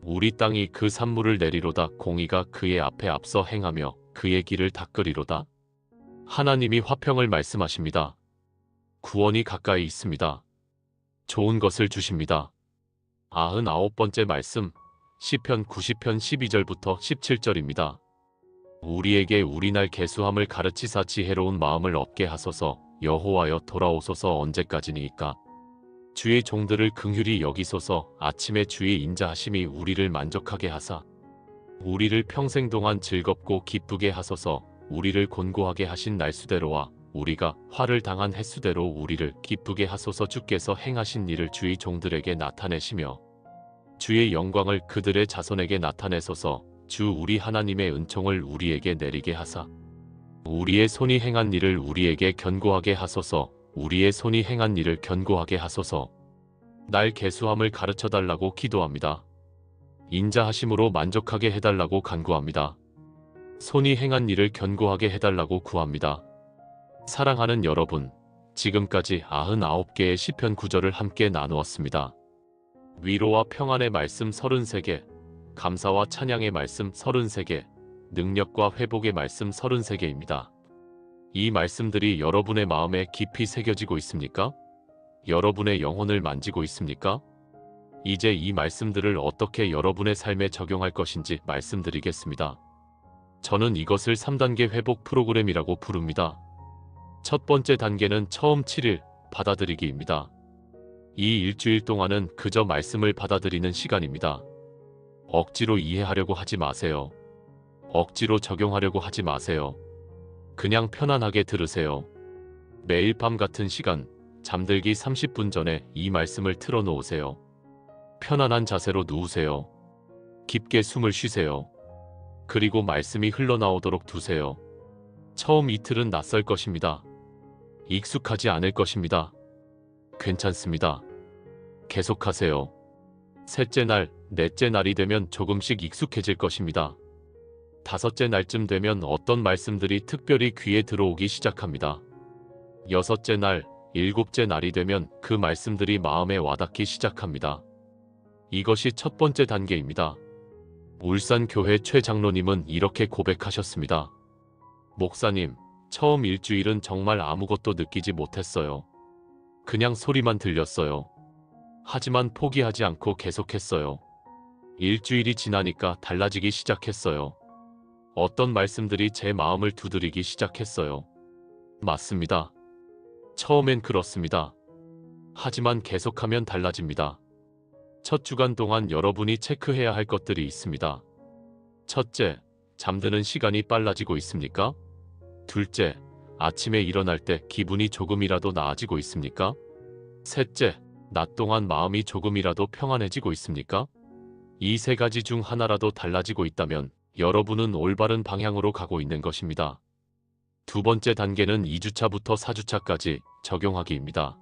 우리 땅이 그 산물을 내리로다. 공의가 그의 앞에 앞서 행하며 그의 길을 닦으리로다. 하나님이 화평을 말씀하십니다. 구원이 가까이 있습니다. 좋은 것을 주십니다. 99번째 말씀, 시편 90편 12절부터 17절입니다. 우리에게 우리날 계수함을 가르치사 지혜로운 마음을 얻게 하소서. 여호와여 돌아오소서. 언제까지니이까. 주의 종들을 긍휼히 여기소서. 아침에 주의 인자하심이 우리를 만족하게 하사 우리를 평생 동안 즐겁고 기쁘게 하소서. 우리를 곤고하게 하신 날수대로와 우리가 화를 당한 횟수대로 우리를 기쁘게 하소서. 주께서 행하신 일을 주의 종들에게 나타내시며 주의 영광을 그들의 자손에게 나타내소서. 주 우리 하나님의 은총을 우리에게 내리게 하사 우리의 손이 행한 일을 우리에게 견고하게 하소서. 우리의 손이 행한 일을 견고하게 하소서. 날 계수함을 가르쳐달라고 기도합니다. 인자하심으로 만족하게 해달라고 간구합니다. 손이 행한 일을 견고하게 해달라고 구합니다. 사랑하는 여러분, 지금까지 99개의 시편 구절을 함께 나누었습니다. 위로와 평안의 말씀 33개, 감사와 찬양의 말씀 33개, 능력과 회복의 말씀 33개입니다. 이 말씀들이 여러분의 마음에 깊이 새겨지고 있습니까? 여러분의 영혼을 만지고 있습니까? 이제 이 말씀들을 어떻게 여러분의 삶에 적용할 것인지 말씀드리겠습니다. 저는 이것을 3단계 회복 프로그램이라고 부릅니다. 첫 번째 단계는 처음 7일 받아들이기입니다. 이 일주일 동안은 그저 말씀을 받아들이는 시간입니다. 억지로 이해하려고 하지 마세요. 억지로 적용하려고 하지 마세요. 그냥 편안하게 들으세요. 매일 밤 같은 시간, 잠들기 30분 전에 이 말씀을 틀어놓으세요. 편안한 자세로 누우세요. 깊게 숨을 쉬세요. 그리고 말씀이 흘러나오도록 두세요. 처음 이틀은 낯설 것입니다. 익숙하지 않을 것입니다. 괜찮습니다. 계속하세요. 셋째 날, 넷째 날이 되면 조금씩 익숙해질 것입니다. 다섯째 날쯤 되면 어떤 말씀들이 특별히 귀에 들어오기 시작합니다. 여섯째 날, 일곱째 날이 되면 그 말씀들이 마음에 와닿기 시작합니다. 이것이 첫 번째 단계입니다. 울산교회 최 장로님은 이렇게 고백하셨습니다. 목사님, 처음 일주일은 정말 아무것도 느끼지 못했어요. 그냥 소리만 들렸어요. 하지만 포기하지 않고 계속했어요. 일주일이 지나니까 달라지기 시작했어요. 어떤 말씀들이 제 마음을 두드리기 시작했어요. 맞습니다. 처음엔 그렇습니다. 하지만 계속하면 달라집니다. 첫 주간 동안 여러분이 체크해야 할 것들이 있습니다. 첫째, 잠드는 시간이 빨라지고 있습니까? 둘째, 아침에 일어날 때 기분이 조금이라도 나아지고 있습니까? 셋째, 낮 동안 마음이 조금이라도 평안해지고 있습니까? 이 세 가지 중 하나라도 달라지고 있다면 여러분은 올바른 방향으로 가고 있는 것입니다. 두 번째 단계는 2주차부터 4주차까지 적용하기입니다.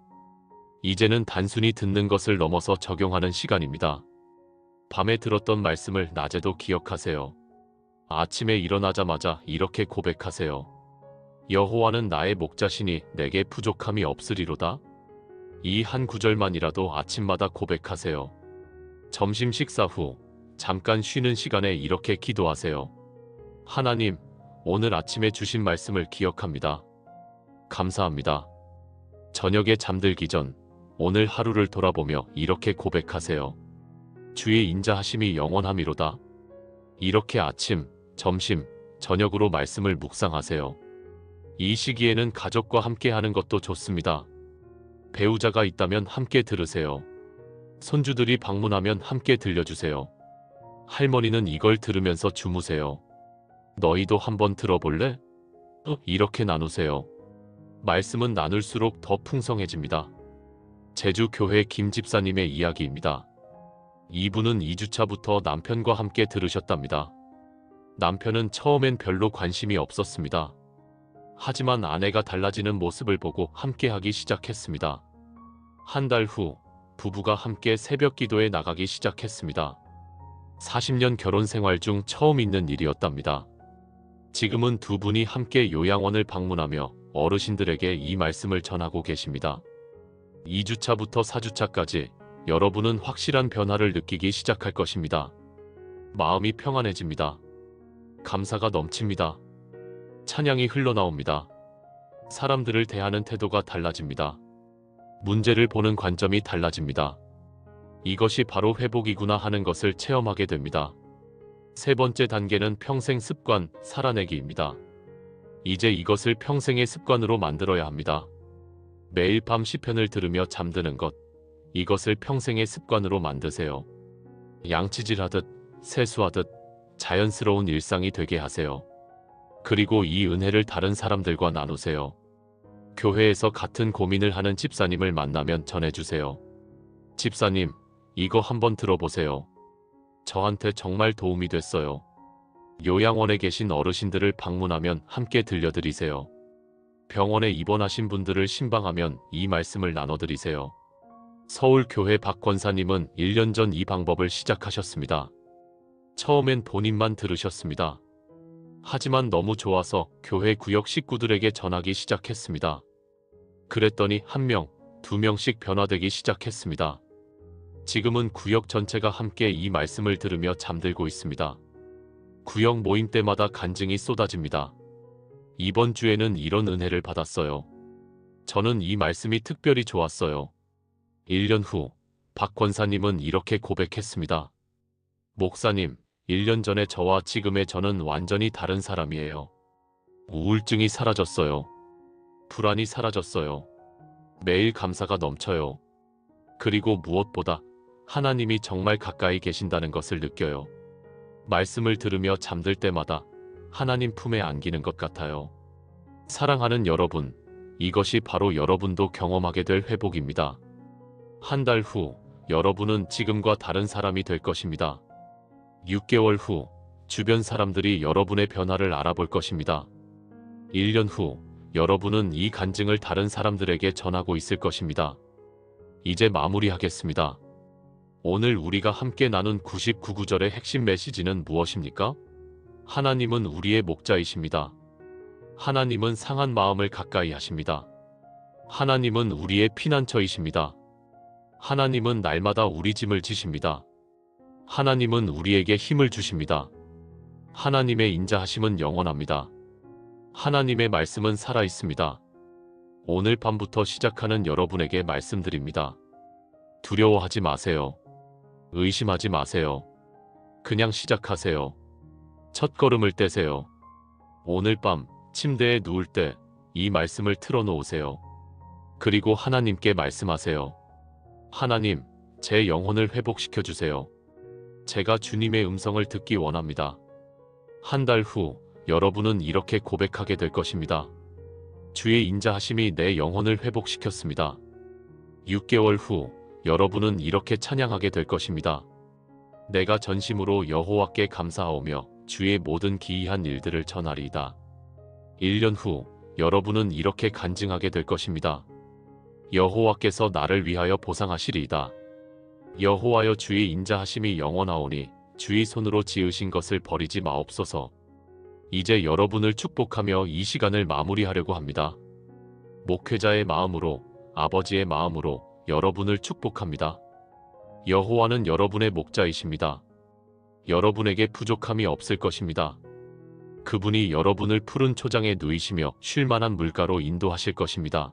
이제는 단순히 듣는 것을 넘어서 적용하는 시간입니다. 밤에 들었던 말씀을 낮에도 기억하세요. 아침에 일어나자마자 이렇게 고백하세요. 여호와는 나의 목자시니 내게 부족함이 없으리로다. 이 한 구절만이라도 아침마다 고백하세요. 점심 식사 후 잠깐 쉬는 시간에 이렇게 기도하세요. 하나님, 오늘 아침에 주신 말씀을 기억합니다. 감사합니다. 저녁에 잠들기 전 오늘 하루를 돌아보며 이렇게 고백하세요. 주의 인자하심이 영원함이로다. 이렇게 아침, 점심, 저녁으로 말씀을 묵상하세요. 이 시기에는 가족과 함께 하는 것도 좋습니다. 배우자가 있다면 함께 들으세요. 손주들이 방문하면 함께 들려주세요. 할머니는 이걸 들으면서 주무세요. 너희도 한번 들어볼래? 이렇게 나누세요. 말씀은 나눌수록 더 풍성해집니다. 제주교회 김 집사님의 이야기입니다. 이분은 2주차부터 남편과 함께 들으셨답니다. 남편은 처음엔 별로 관심이 없었습니다. 하지만 아내가 달라지는 모습을 보고 함께하기 시작했습니다. 한 달 후 부부가 함께 새벽 기도에 나가기 시작했습니다. 40년 결혼 생활 중 처음 있는 일이었답니다. 지금은 두 분이 함께 요양원을 방문하며 어르신들에게 이 말씀을 전하고 계십니다. 2주차부터 4주차까지 여러분은 확실한 변화를 느끼기 시작할 것입니다. 마음이 평안해집니다. 감사가 넘칩니다. 찬양이 흘러나옵니다. 사람들을 대하는 태도가 달라집니다. 문제를 보는 관점이 달라집니다. 이것이 바로 회복이구나 하는 것을 체험하게 됩니다. 세 번째 단계는 평생 습관 살아내기입니다. 이제 이것을 평생의 습관으로 만들어야 합니다. 매일 밤 시편을 들으며 잠드는 것, 이것을 평생의 습관으로 만드세요. 양치질하듯 세수하듯 자연스러운 일상이 되게 하세요. 그리고 이 은혜를 다른 사람들과 나누세요. 교회에서 같은 고민을 하는 집사님을 만나면 전해주세요. 집사님, 이거 한번 들어보세요. 저한테 정말 도움이 됐어요. 요양원에 계신 어르신들을 방문하면 함께 들려드리세요. 병원에 입원하신 분들을 신방하면 이 말씀을 나눠드리세요. 서울교회 박 권사님은 1년 전 이 방법을 시작하셨습니다. 처음엔 본인만 들으셨습니다. 하지만 너무 좋아서 교회 구역 식구들에게 전하기 시작했습니다. 그랬더니 1명, 2명씩 변화되기 시작했습니다. 지금은 구역 전체가 함께 이 말씀을 들으며 잠들고 있습니다. 구역 모임 때마다 간증이 쏟아집니다. 이번 주에는 이런 은혜를 받았어요. 저는 이 말씀이 특별히 좋았어요. 1년 후, 박 권사님은 이렇게 고백했습니다. 목사님, 1년 전에 저와 지금의 저는 완전히 다른 사람이에요. 우울증이 사라졌어요. 불안이 사라졌어요. 매일 감사가 넘쳐요. 그리고 무엇보다 하나님이 정말 가까이 계신다는 것을 느껴요. 말씀을 들으며 잠들 때마다 하나님 품에 안기는 것 같아요. 사랑하는 여러분, 이것이 바로 여러분도 경험하게 될 회복입니다. 한 달 후, 여러분은 지금과 다른 사람이 될 것입니다. 6개월 후, 주변 사람들이 여러분의 변화를 알아볼 것입니다. 1년 후, 여러분은 이 간증을 다른 사람들에게 전하고 있을 것입니다. 이제 마무리하겠습니다. 오늘 우리가 함께 나눈 99구절의 핵심 메시지는 무엇입니까? 하나님은 우리의 목자이십니다. 하나님은 상한 마음을 가까이 하십니다. 하나님은 우리의 피난처이십니다. 하나님은 날마다 우리 짐을 지십니다. 하나님은 우리에게 힘을 주십니다. 하나님의 인자하심은 영원합니다. 하나님의 말씀은 살아있습니다. 오늘 밤부터 시작하는 여러분에게 말씀드립니다. 두려워하지 마세요. 의심하지 마세요. 그냥 시작하세요. 첫걸음을 떼세요. 오늘 밤 침대에 누울 때 이 말씀을 틀어놓으세요. 그리고 하나님께 말씀하세요. 하나님, 제 영혼을 회복시켜주세요. 제가 주님의 음성을 듣기 원합니다. 한 달 후, 여러분은 이렇게 고백하게 될 것입니다. 주의 인자하심이 내 영혼을 회복시켰습니다. 6개월 후, 여러분은 이렇게 찬양하게 될 것입니다. 내가 전심으로 여호와께 감사하오며 주의 모든 기이한 일들을 전하리이다. 1년 후, 여러분은 이렇게 간증하게 될 것입니다. 여호와께서 나를 위하여 보상하시리이다. 여호와여, 주의 인자하심이 영원하오니 주의 손으로 지으신 것을 버리지 마옵소서. 이제 여러분을 축복하며 이 시간을 마무리하려고 합니다. 목회자의 마음으로, 아버지의 마음으로 여러분을 축복합니다. 여호와는 여러분의 목자이십니다. 여러분에게 부족함이 없을 것입니다. 그분이 여러분을 푸른 초장에 누이시며 쉴만한 물가로 인도하실 것입니다.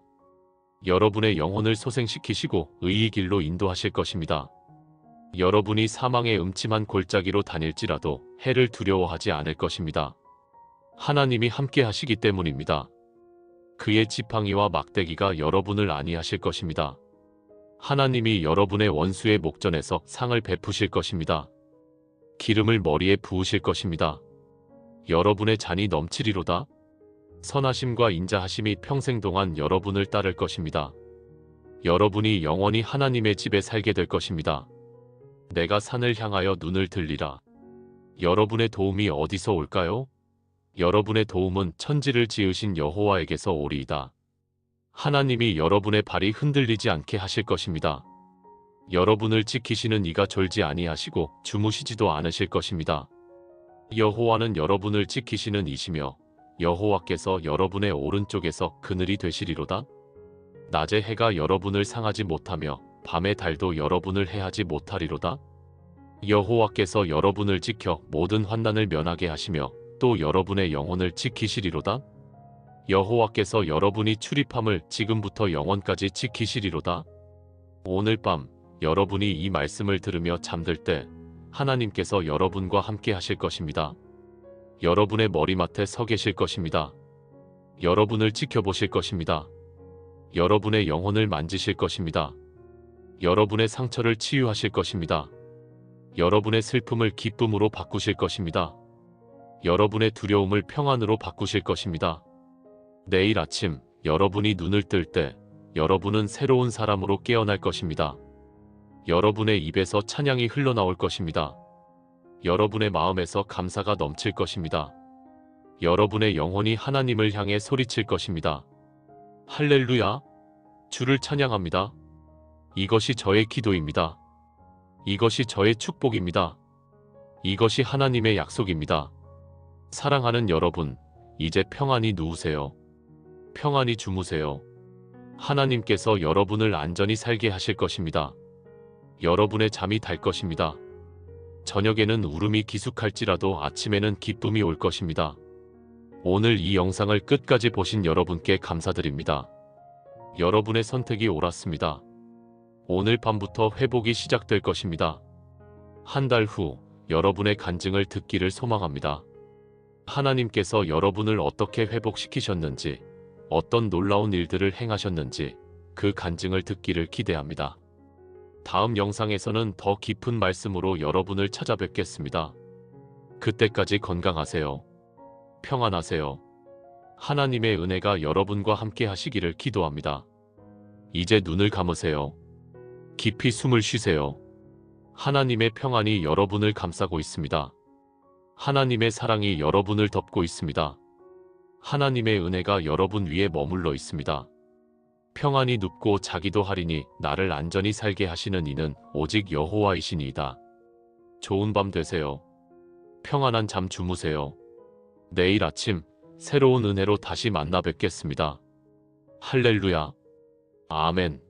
여러분의 영혼을 소생시키시고 의의 길로 인도하실 것입니다. 여러분이 사망의 음침한 골짜기로 다닐지라도 해를 두려워하지 않을 것입니다. 하나님이 함께 하시기 때문입니다. 그의 지팡이와 막대기가 여러분을 안위하실 것입니다. 하나님이 여러분의 원수의 목전에서 상을 베푸실 것입니다. 기름을 머리에 부으실 것입니다. 여러분의 잔이 넘치리로다. 선하심과 인자하심이 평생 동안 여러분을 따를 것입니다. 여러분이 영원히 하나님의 집에 살게 될 것입니다. 내가 산을 향하여 눈을 들리라. 여러분의 도움이 어디서 올까요? 여러분의 도움은 천지를 지으신 여호와에게서 오리이다. 하나님이 여러분의 발이 흔들리지 않게 하실 것입니다. 여러분을 지키시는 이가 졸지 아니하시고 주무시지도 않으실 것입니다. 여호와는 여러분을 지키시는 이시며 여호와께서 여러분의 오른쪽에서 그늘이 되시리로다. 낮에 해가 여러분을 상하지 못하며 밤의 달도 여러분을 해하지 못하리로다. 여호와께서 여러분을 지켜 모든 환난을 면하게 하시며 또 여러분의 영혼을 지키시리로다. 여호와께서 여러분이 출입함을 지금부터 영원까지 지키시리로다. 오늘 밤 여러분이 이 말씀을 들으며 잠들 때 하나님께서 여러분과 함께 하실 것입니다. 여러분의 머리맡에 서 계실 것입니다. 여러분을 지켜보실 것입니다. 여러분의 영혼을 만지실 것입니다. 여러분의 상처를 치유하실 것입니다. 여러분의 슬픔을 기쁨으로 바꾸실 것입니다. 여러분의 두려움을 평안으로 바꾸실 것입니다. 내일 아침 여러분이 눈을 뜰 때 여러분은 새로운 사람으로 깨어날 것입니다. 여러분의 입에서 찬양이 흘러나올 것입니다. 여러분의 마음에서 감사가 넘칠 것입니다. 여러분의 영혼이 하나님을 향해 소리칠 것입니다. 할렐루야! 주를 찬양합니다. 이것이 저의 기도입니다. 이것이 저의 축복입니다. 이것이 하나님의 약속입니다. 사랑하는 여러분, 이제 평안히 누우세요. 평안히 주무세요. 하나님께서 여러분을 안전히 살게 하실 것입니다. 여러분의 잠이 달 것입니다. 저녁에는 울음이 기숙할지라도 아침에는 기쁨이 올 것입니다. 오늘 이 영상을 끝까지 보신 여러분께 감사드립니다. 여러분의 선택이 옳았습니다. 오늘 밤부터 회복이 시작될 것입니다. 한 달 후 여러분의 간증을 듣기를 소망합니다. 하나님께서 여러분을 어떻게 회복시키셨는지, 어떤 놀라운 일들을 행하셨는지 그 간증을 듣기를 기대합니다. 다음 영상에서는 더 깊은 말씀으로 여러분을 찾아뵙겠습니다. 그때까지 건강하세요. 평안하세요. 하나님의 은혜가 여러분과 함께 하시기를 기도합니다. 이제 눈을 감으세요. 깊이 숨을 쉬세요. 하나님의 평안이 여러분을 감싸고 있습니다. 하나님의 사랑이 여러분을 덮고 있습니다. 하나님의 은혜가 여러분 위에 머물러 있습니다. 평안히 눕고 자기도 하리니 나를 안전히 살게 하시는 이는 오직 여호와이시니이다. 좋은 밤 되세요. 평안한 잠 주무세요. 내일 아침 새로운 은혜로 다시 만나 뵙겠습니다. 할렐루야. 아멘.